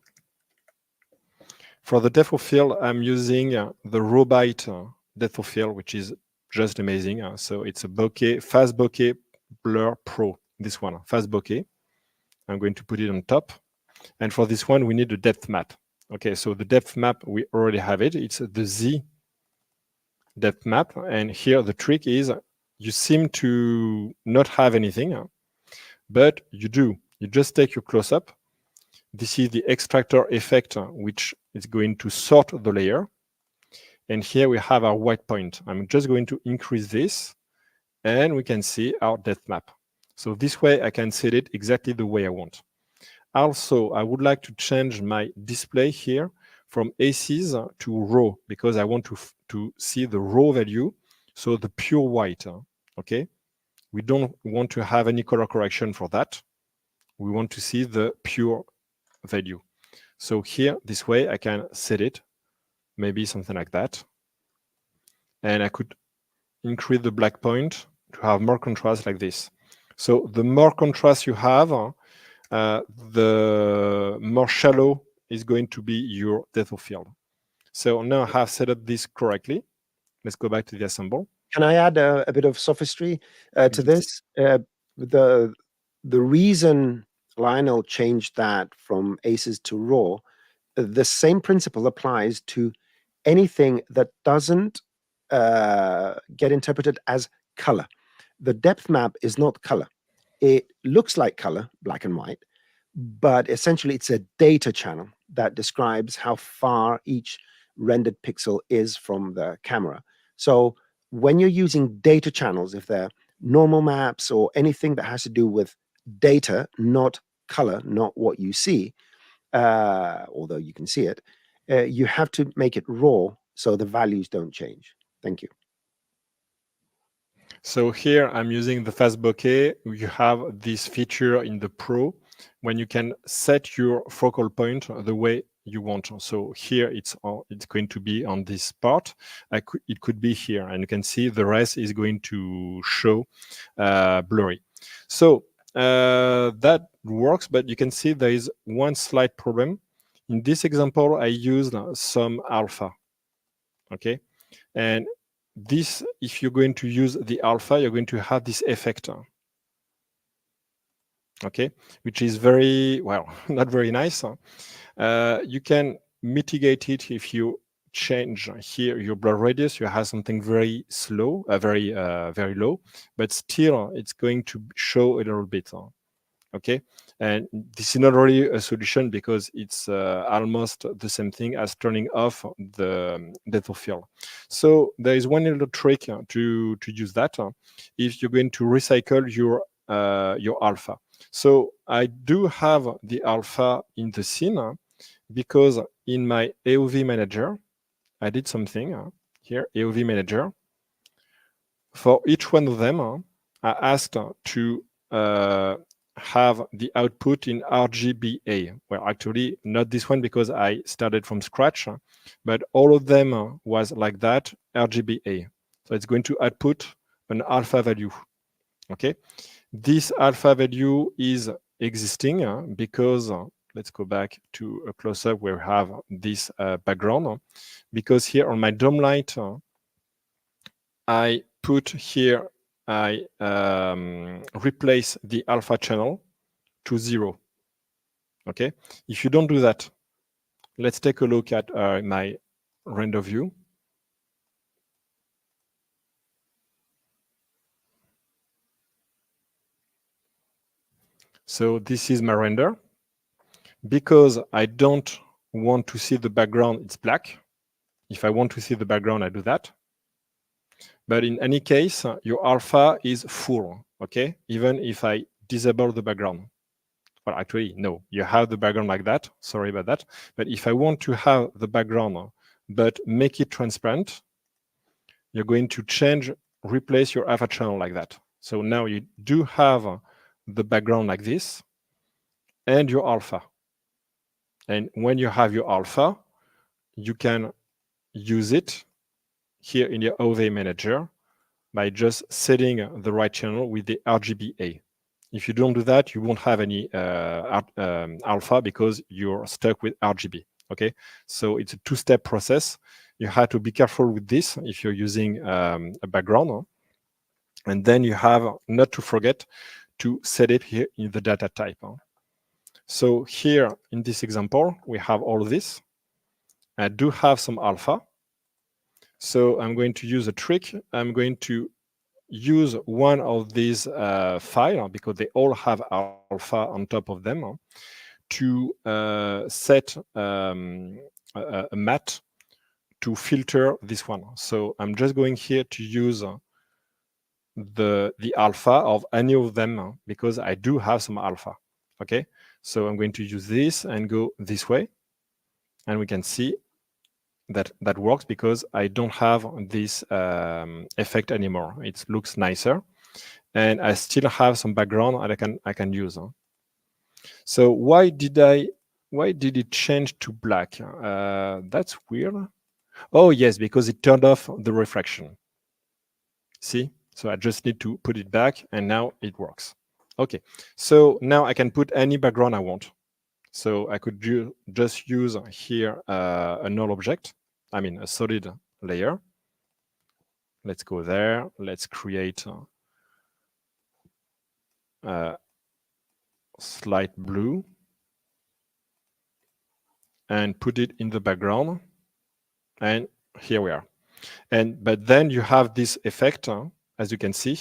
For the depth of field, I'm using the Robite depth of field, which is just amazing. So it's a bokeh, fast bokeh blur pro. This one, fast bokeh. I'm going to put it on top. And for this one, we need a depth map. Okay, so the depth map, we already have it. It's the Z depth map. And here the trick is you seem to not have anything, but you do. You just take your close-up. This is the extractor effect, which is going to sort the layer. And here we have our white point. I'm just going to increase this, and we can see our depth map. So this way I can set it exactly the way I want. Also, I would like to change my display here from aces to raw, because I want to see the raw value, so the pure white. Okay, we don't want to have any color correction for that. We want to see the pure value. So here, this way, I can set it, maybe something like that. And I could increase the black point to have more contrast like this. So the more contrast you have, the more shallow is going to be your depth of field. So now I have set up this correctly. Let's go back to the assemble. Can I add a bit of sophistry to this? The reason Lionel changed that from aces to raw, the same principle applies to anything that doesn't get interpreted as color. The depth map is not color. It looks like color, black and white, but essentially it's a data channel that describes how far each rendered pixel is from the camera. So when you're using data channels, if they're normal maps or anything that has to do with data, not color, not what you see, although you can see it, you have to make it raw so the values don't change. Thank you. So here I'm using the fast bokeh. You have this feature in the Pro when you can set your focal point the way you want. So here it's going to be on this part. It could be here, and you can see the rest is going to show blurry. So that works, but you can see there is one slight problem. In this example, I used some alpha. Okay, and this, if you're going to use the alpha, you're going to have this effect. Okay, which is very, well, not very nice. You can mitigate it if you change here your blur radius. You have something very slow, very low, but still it's going to show a little bit. Okay, and this is not really a solution because it's almost the same thing as turning off the depth of field. So there is one little trick to use that if you're going to recycle your alpha. So I do have the alpha in the scene because in my AOV manager, I did something here, AOV manager. For each one of them, I asked to have the output in RGBA. Well, actually, not this one because I started from scratch, but all of them was like that, RGBA. So it's going to output an alpha value. Okay, this alpha value is existing because let's go back to a close-up where we have this background, because here on my dome light, I put here, I replace the alpha channel to 0. Okay, if you don't do that, let's take a look at my render view. So this is my render. Because I don't want to see the background, it's black. If I want to see the background, I do that. But in any case, your alpha is full, okay? Even if I disable the background. Well, actually, no, you have the background like that. Sorry about that. But if I want to have the background, but make it transparent, you're going to replace your alpha channel like that. So now you do have the background like this and your alpha. And when you have your alpha, you can use it here in your AOV manager by just setting the right channel with the RGBA. If you don't do that, you won't have any alpha because you're stuck with RGB. Okay, so it's a two-step process. You have to be careful with this if you're using a background. And then you have not to forget to set it here in the data type. So here in this example, we have all this. I do have some alpha. So I'm going to use a trick. I'm going to use one of these files, because they all have alpha on top of them, to set a matte to filter this one. So I'm just going here to use the alpha of any of them because I do have some alpha. Okay, so I'm going to use this and go this way, and we can see that that works because I don't have this effect anymore. It looks nicer, and I still have some background and I can use. So why did it change to black? That's weird. Oh yes, because it turned off the reflection. See? So I just need to put it back, and now it works. Okay, so now I can put any background I want. So I could just use here a null object, I mean a solid layer. Let's go there. Let's create slight blue and put it in the background. And here we are. But then you have this effect, as you can see,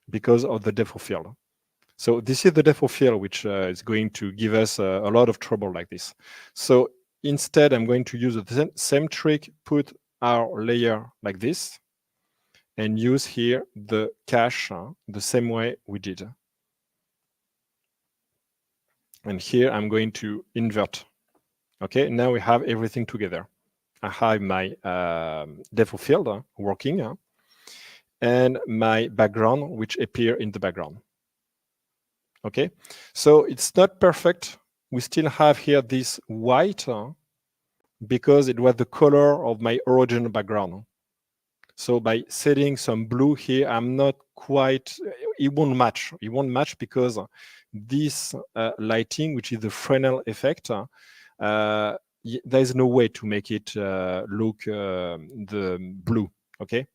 because of the depth of field. So this is the depth of field, which is going to give us a lot of trouble like this. So instead, I'm going to use the same trick, put our layer like this, and use here the cache the same way we did. And here I'm going to invert. Okay, now we have everything together. I have my depth of field working, and my background, which appear in the background. Okay, so it's not perfect. We still have here this white because it was the color of my original background. So by setting some blue here, I'm not quite, it won't match. It won't match because this lighting, which is the Fresnel effect, there's no way to make it look the blue. Okay,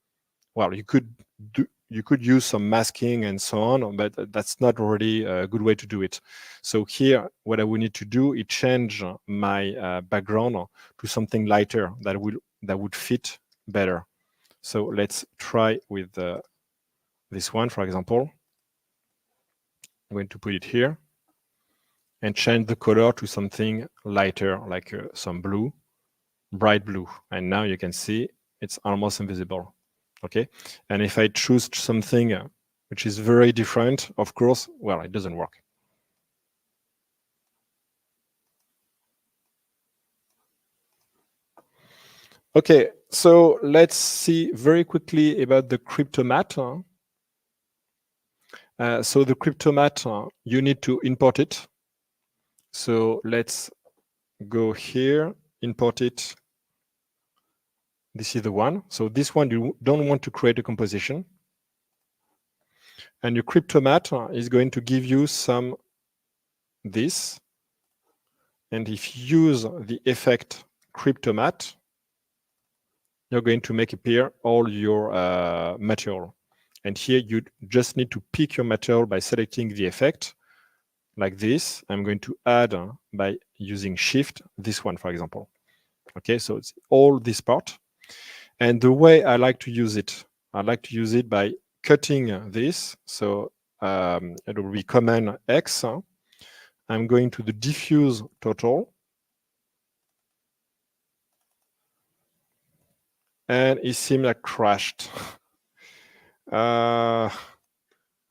well, you could use some masking and so on, but that's not really a good way to do it. So here, what I will need to do is change my background to something lighter that would fit better. So let's try with this one, for example. I'm going to put it here and change the color to something lighter, like some blue, bright blue. And now you can see it's almost invisible. Okay, and if I choose something which is very different, of course, well, it doesn't work. Okay, so let's see very quickly about the Cryptomatte. So the Cryptomatte, you need to import it. So let's go here, import it. This is the one. So this one, you don't want to create a composition. And your Cryptomatte is going to give you some this. And if you use the effect Cryptomatte, you're going to make appear all your material. And here you just need to pick your material by selecting the effect like this. I'm going to add by using Shift, this one, for example. Okay, so it's all this part. And the way I like to use it, I like to use it by cutting this. So it will be Command X. I'm going to the diffuse total. And it seemed like crashed. Oh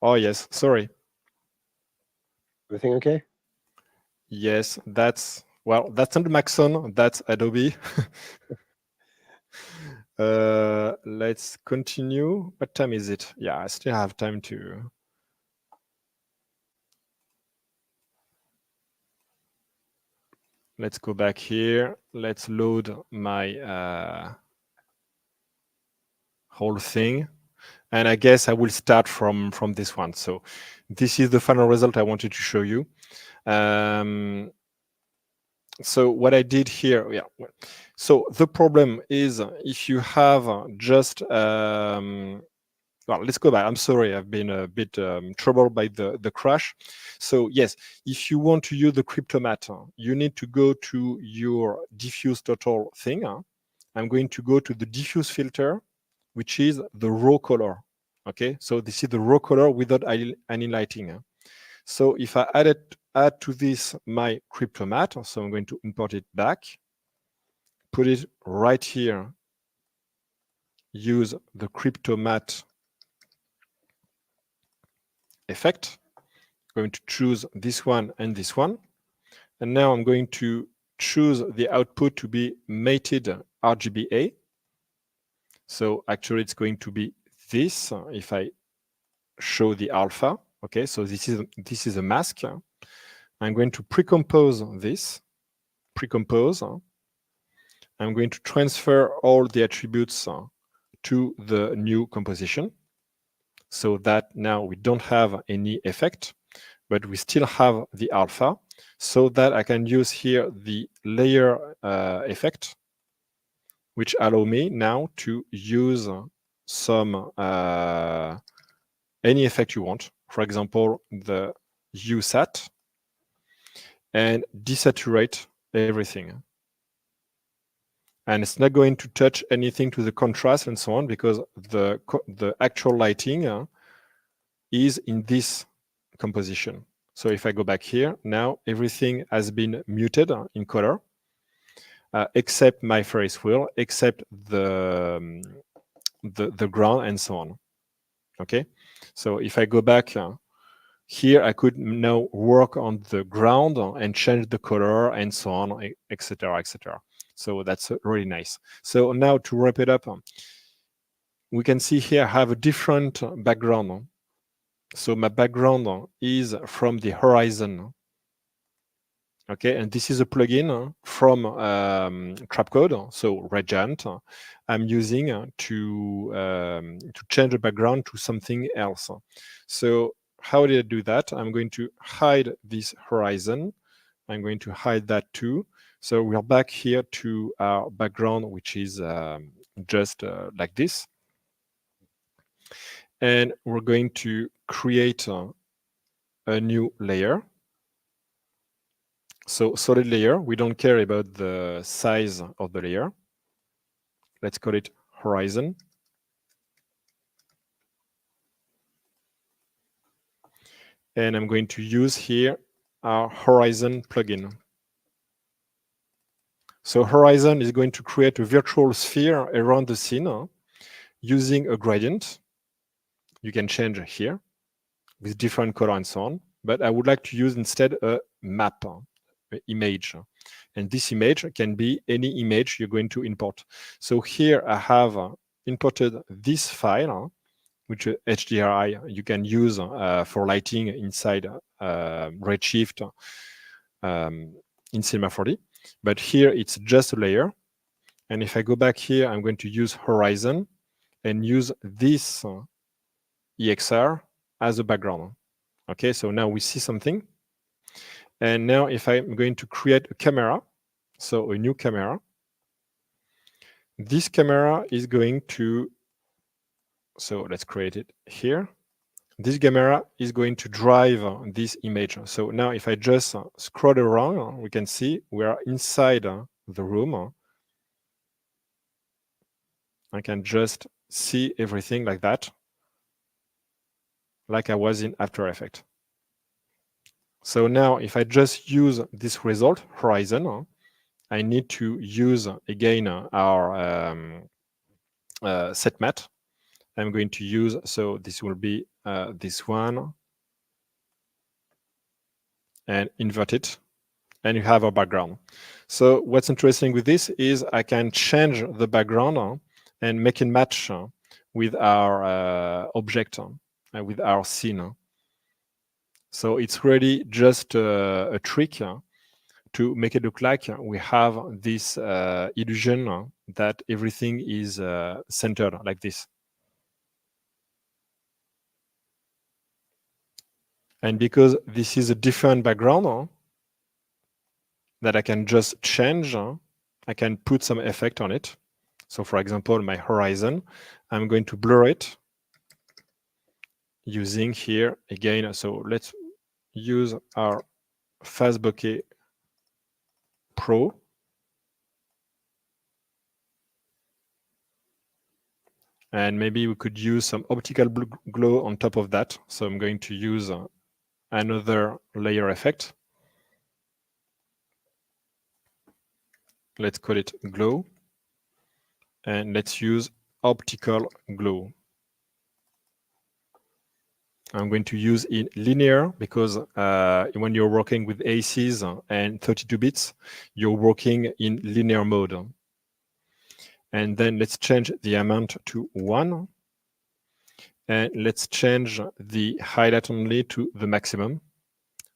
yes, sorry. Everything okay? Yes, that's not Maxon, that's Adobe. Let's continue. What time is it? Yeah, I still have time to. Let's go back here. Let's load my whole thing. And I guess I will start from this one. So this is the final result I wanted to show you. So what I did here, yeah. So the problem is if you have just, well, let's go back. I'm sorry, I've been a bit troubled by the crash. So yes, if you want to use the Cryptomatte, you need to go to your diffuse total thing. I'm going to go to the diffuse filter, which is the raw color. Okay, so this is the raw color without any lighting. So if I add to this my Cryptomatte, so I'm going to import it back, put it right here, use the crypto matte effect. I'm going to choose this one and this one. And now I'm going to choose the output to be mated RGBA. So actually it's going to be this if I show the alpha. Okay, so this is a mask. I'm going to pre-compose this. Pre-compose. I'm going to transfer all the attributes to the new composition so that now we don't have any effect, but we still have the alpha, so that I can use here the layer effect, which allow me now to use some any effect you want. For example, the USAT, and desaturate everything. And it's not going to touch anything to the contrast and so on, because the actual lighting is in this composition. So if I go back here, now everything has been muted in color, except my Ferris wheel, except the ground and so on. Okay, so if I go back here, I could now work on the ground and change the color and so on, etc., etc. So that's really nice. So now to wrap it up, we can see here I have a different background. So my background is from the horizon. Okay, and this is a plugin from Trapcode, so Redshift. I'm using to change the background to something else. So how did I do that? I'm going to hide this horizon. I'm going to hide that too. So we're back here to our background, which is just like this. And we're going to create a new layer. So solid layer, we don't care about the size of the layer. Let's call it horizon. And I'm going to use here our horizon plugin. So horizon is going to create a virtual sphere around the scene using a gradient. You can change here with different color and so on. But I would like to use instead a map, image. And this image can be any image you're going to import. So here I have imported this file, which is HDRI you can use for lighting inside Redshift in Cinema 4D. But here it's just a layer. And if I go back here, I'm going to use horizon and use this EXR as a background. Okay, so now we see something. And now if I'm going to create a camera, so a new camera, this camera is going to, so let's create it here. This camera is going to drive this image. So now if I just scroll around, we can see we are inside the room. I can just see everything like that, like I was in After Effects. So now if I just use this result, horizon, I need to use again our set matte. I'm going to use, so this will be this one, and invert it, and you have a background. So what's interesting with this is I can change the background and make it match with our object, with our scene. So it's really just a trick to make it look like we have this illusion that everything is centered like this. And because this is a different background that I can just change, I can put some effect on it. So for example, my horizon, I'm going to blur it using here again. So let's use our Fast Bokeh Pro. And maybe we could use some optical glow on top of that. So I'm going to use another layer effect. let's call it glow, and let's use optical glow. I'm going to use in linear because when you're working with ACs and 32 bits, you're working in linear mode. And then let's change the amount to 1. And let's change the highlight only to the maximum.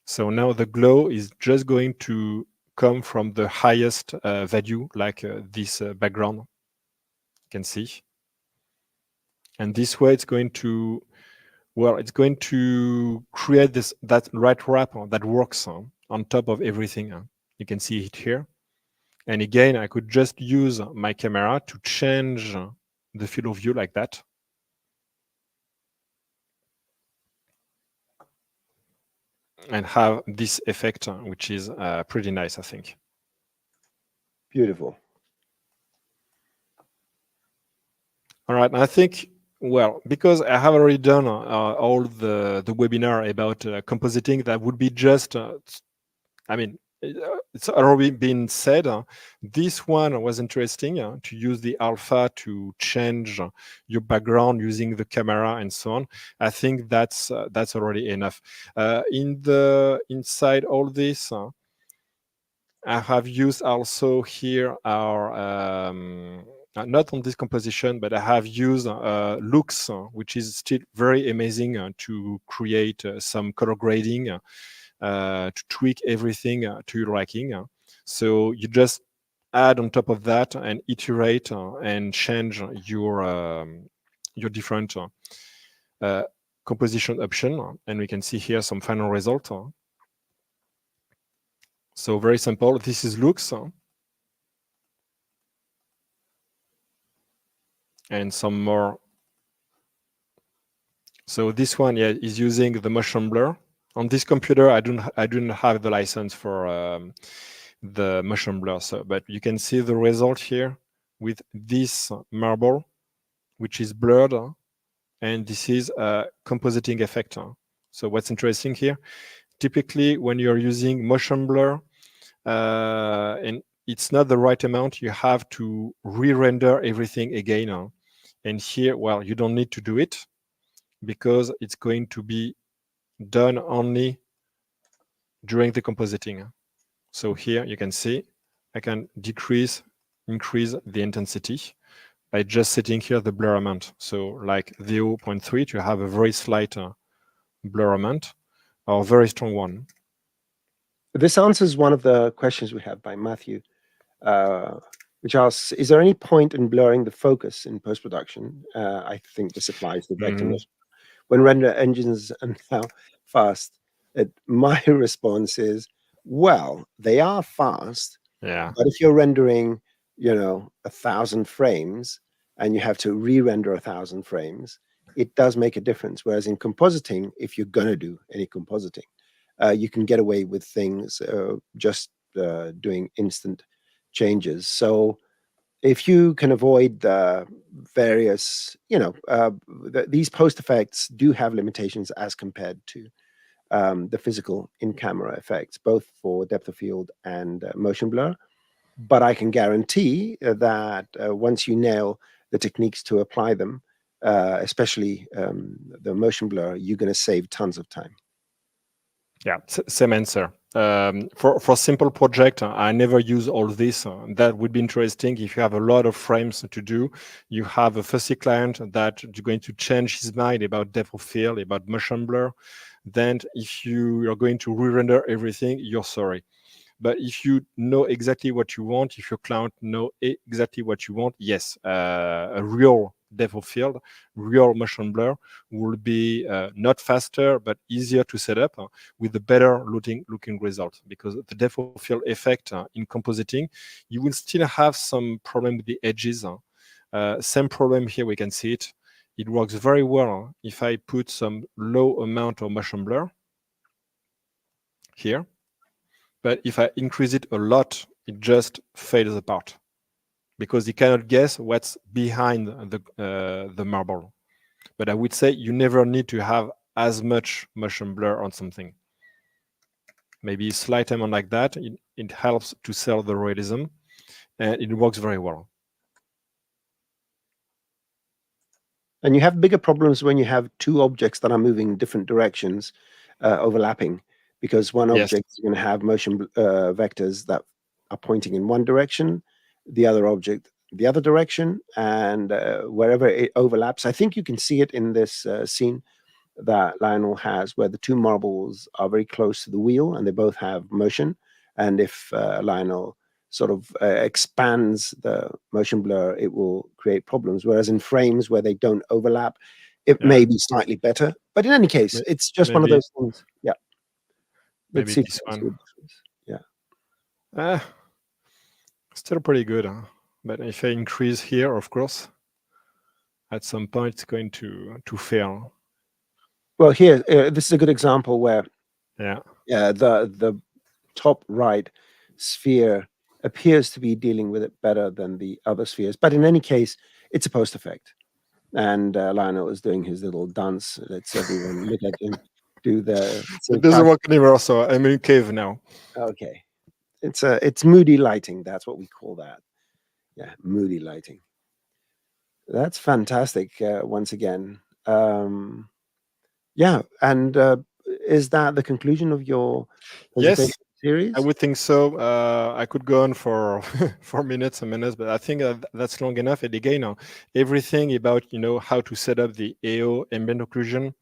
So now the glow is just going to come from the highest value, like this background, you can see. And this way it's going to, well, it's going to create that right wrap that works on top of everything. You can see it here. And again, I could just use my camera to change the field of view like that. And have this effect, which is pretty nice, I think. Beautiful. All right, I think, well, because I have already done all the webinar about compositing, that would be just, I mean, it's already been said. This one was interesting to use the alpha to change your background using the camera and so on. I think that's already enough. Inside all this, I have used also here our not on this composition, but I have used Lux, which is still very amazing to create some color grading. To tweak everything to your liking. So you just add on top of that and iterate and change your different composition option. And we can see here some final result. So very simple. This is Lux. And some more. So this one, yeah, is using the motion blur. On this computer, I don't have the license for the motion blur, but you can see the result here with this marble, which is blurred, and this is a compositing effect. So what's interesting here, typically when you're using motion blur, and it's not the right amount, you have to re-render everything again. And here, well, you don't need to do it because it's going to be done only during the compositing. So here you can see I can increase the intensity by just setting here the blur amount. So like 0.3 to have a very slight blur amount or a very strong one. This answers one of the questions we have by Matthew, which asks, is there any point in blurring the focus in post-production? I think this applies to vector mesh. When render engines are now fast, my response is, well, they are fast, yeah. But if you're rendering, 1,000 frames and you have to re-render 1,000 frames, it does make a difference. Whereas in compositing, if you're going to do any compositing, you can get away with things just doing instant changes. So if you can avoid the various, these post effects do have limitations as compared to the physical in-camera effects, both for depth of field and motion blur. But I can guarantee that once you nail the techniques to apply them, especially the motion blur, you're going to save tons of time. Yeah, same answer. For simple project, I never use all this. That would be interesting if you have a lot of frames to do. You have a fussy client that you're going to change his mind about depth of field, about motion blur. Then if you are going to re-render everything, you're sorry. But if you know exactly what you want, if your client know exactly what you want, yes, a real depth of field, real motion blur will be not faster, but easier to set up with a better looking result. Because the depth of field effect in compositing, you will still have some problem with the edges. Same problem here, we can see it. It works very well if I put some low amount of motion blur here. But if I increase it a lot, it just fades apart because you cannot guess what's behind the marble. But I would say you never need to have as much motion blur on something. Maybe a slight amount like that, it helps to sell the realism. and it works very well. And you have bigger problems when you have two objects that are moving in different directions, overlapping, because one Yes. object is going to have motion vectors that are pointing in one direction, the other object the other direction, and wherever it overlaps. I think you can see it in this scene that Lionel has, where the two marbles are very close to the wheel and they both have motion. And if Lionel sort of expands the motion blur, it will create problems. Whereas in frames where they don't overlap, it may be slightly better. But in any case, it's just one of those things. Yeah. Maybe this one. Yeah. Still pretty good, huh? But if I increase here, of course, at some point it's going to fail. Well, here, this is a good example where the top right sphere appears to be dealing with it better than the other spheres. But in any case, it's a post effect. And Lionel is doing his little dance. Let's everyone look at him do the... It doesn't work anymore, so I'm in cave now. Okay. It's moody lighting. That's what we call that. Yeah, moody lighting. That's fantastic. Once again, yeah. And is that the conclusion of your presentation series? I would think so. I could go on for 4 minutes and minutes, but I think that's long enough. And again, everything about how to set up the AO ambient occlusion,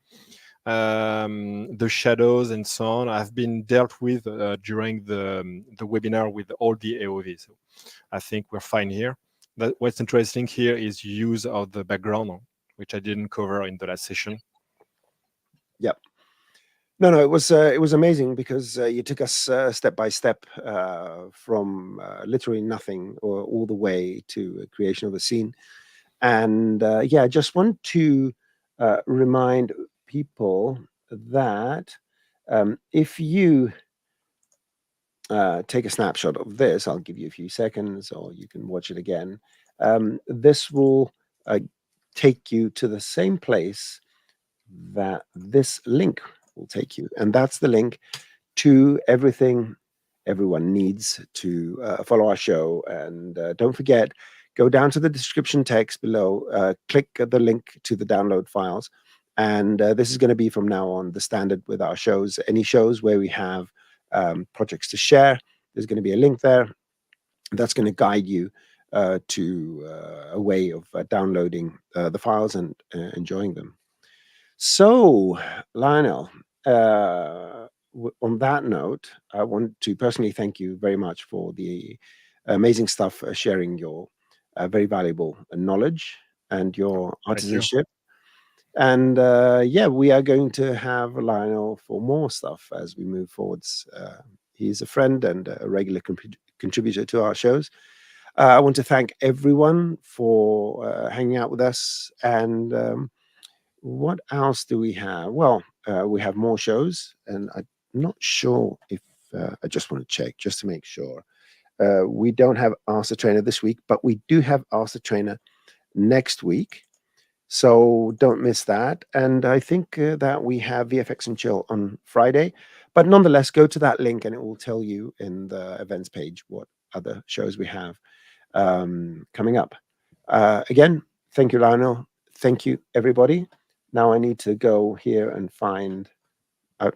the shadows and so on, have been dealt with during the webinar with all the AOV. So I think we're fine here. But what's interesting here is use of the background, which I didn't cover in the last session. Yep. No, it was amazing because you took us step by step from literally nothing or all the way to creation of a scene. And yeah, I just want to remind people that if you take a snapshot of this, I'll give you a few seconds or you can watch it again. This will take you to the same place that this link will take you. And that's the link to everything everyone needs to follow our show. And don't forget, go down to the description text below, click the link to the download files. And this is going to be from now on the standard with our shows. Any shows where we have projects to share, there's going to be a link there that's going to guide you to a way of downloading the files and enjoying them. So, Lionel, on that note, I want to personally thank you very much for the amazing stuff, sharing your very valuable knowledge and your artisanship. And yeah, we are going to have Lionel for more stuff as we move forwards. He's a friend and a regular contributor to our shows. I want to thank everyone for hanging out with us. And what else do we have? Well, we have more shows, and I'm not sure if I just want to check just to make sure. We don't have Ask the Trainer this week, but we do have Ask the Trainer next week. So don't miss that. And I think that we have VFX and Chill on Friday. But nonetheless, go to that link and it will tell you in the events page what other shows we have coming up. Again, thank you, Lionel. Thank you, everybody. Now I need to go here and find...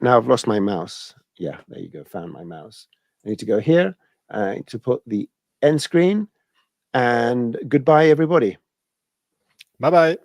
now I've lost my mouse. Yeah, there you go. Found my mouse. I need to go here to put the end screen. And goodbye, everybody. Bye-bye.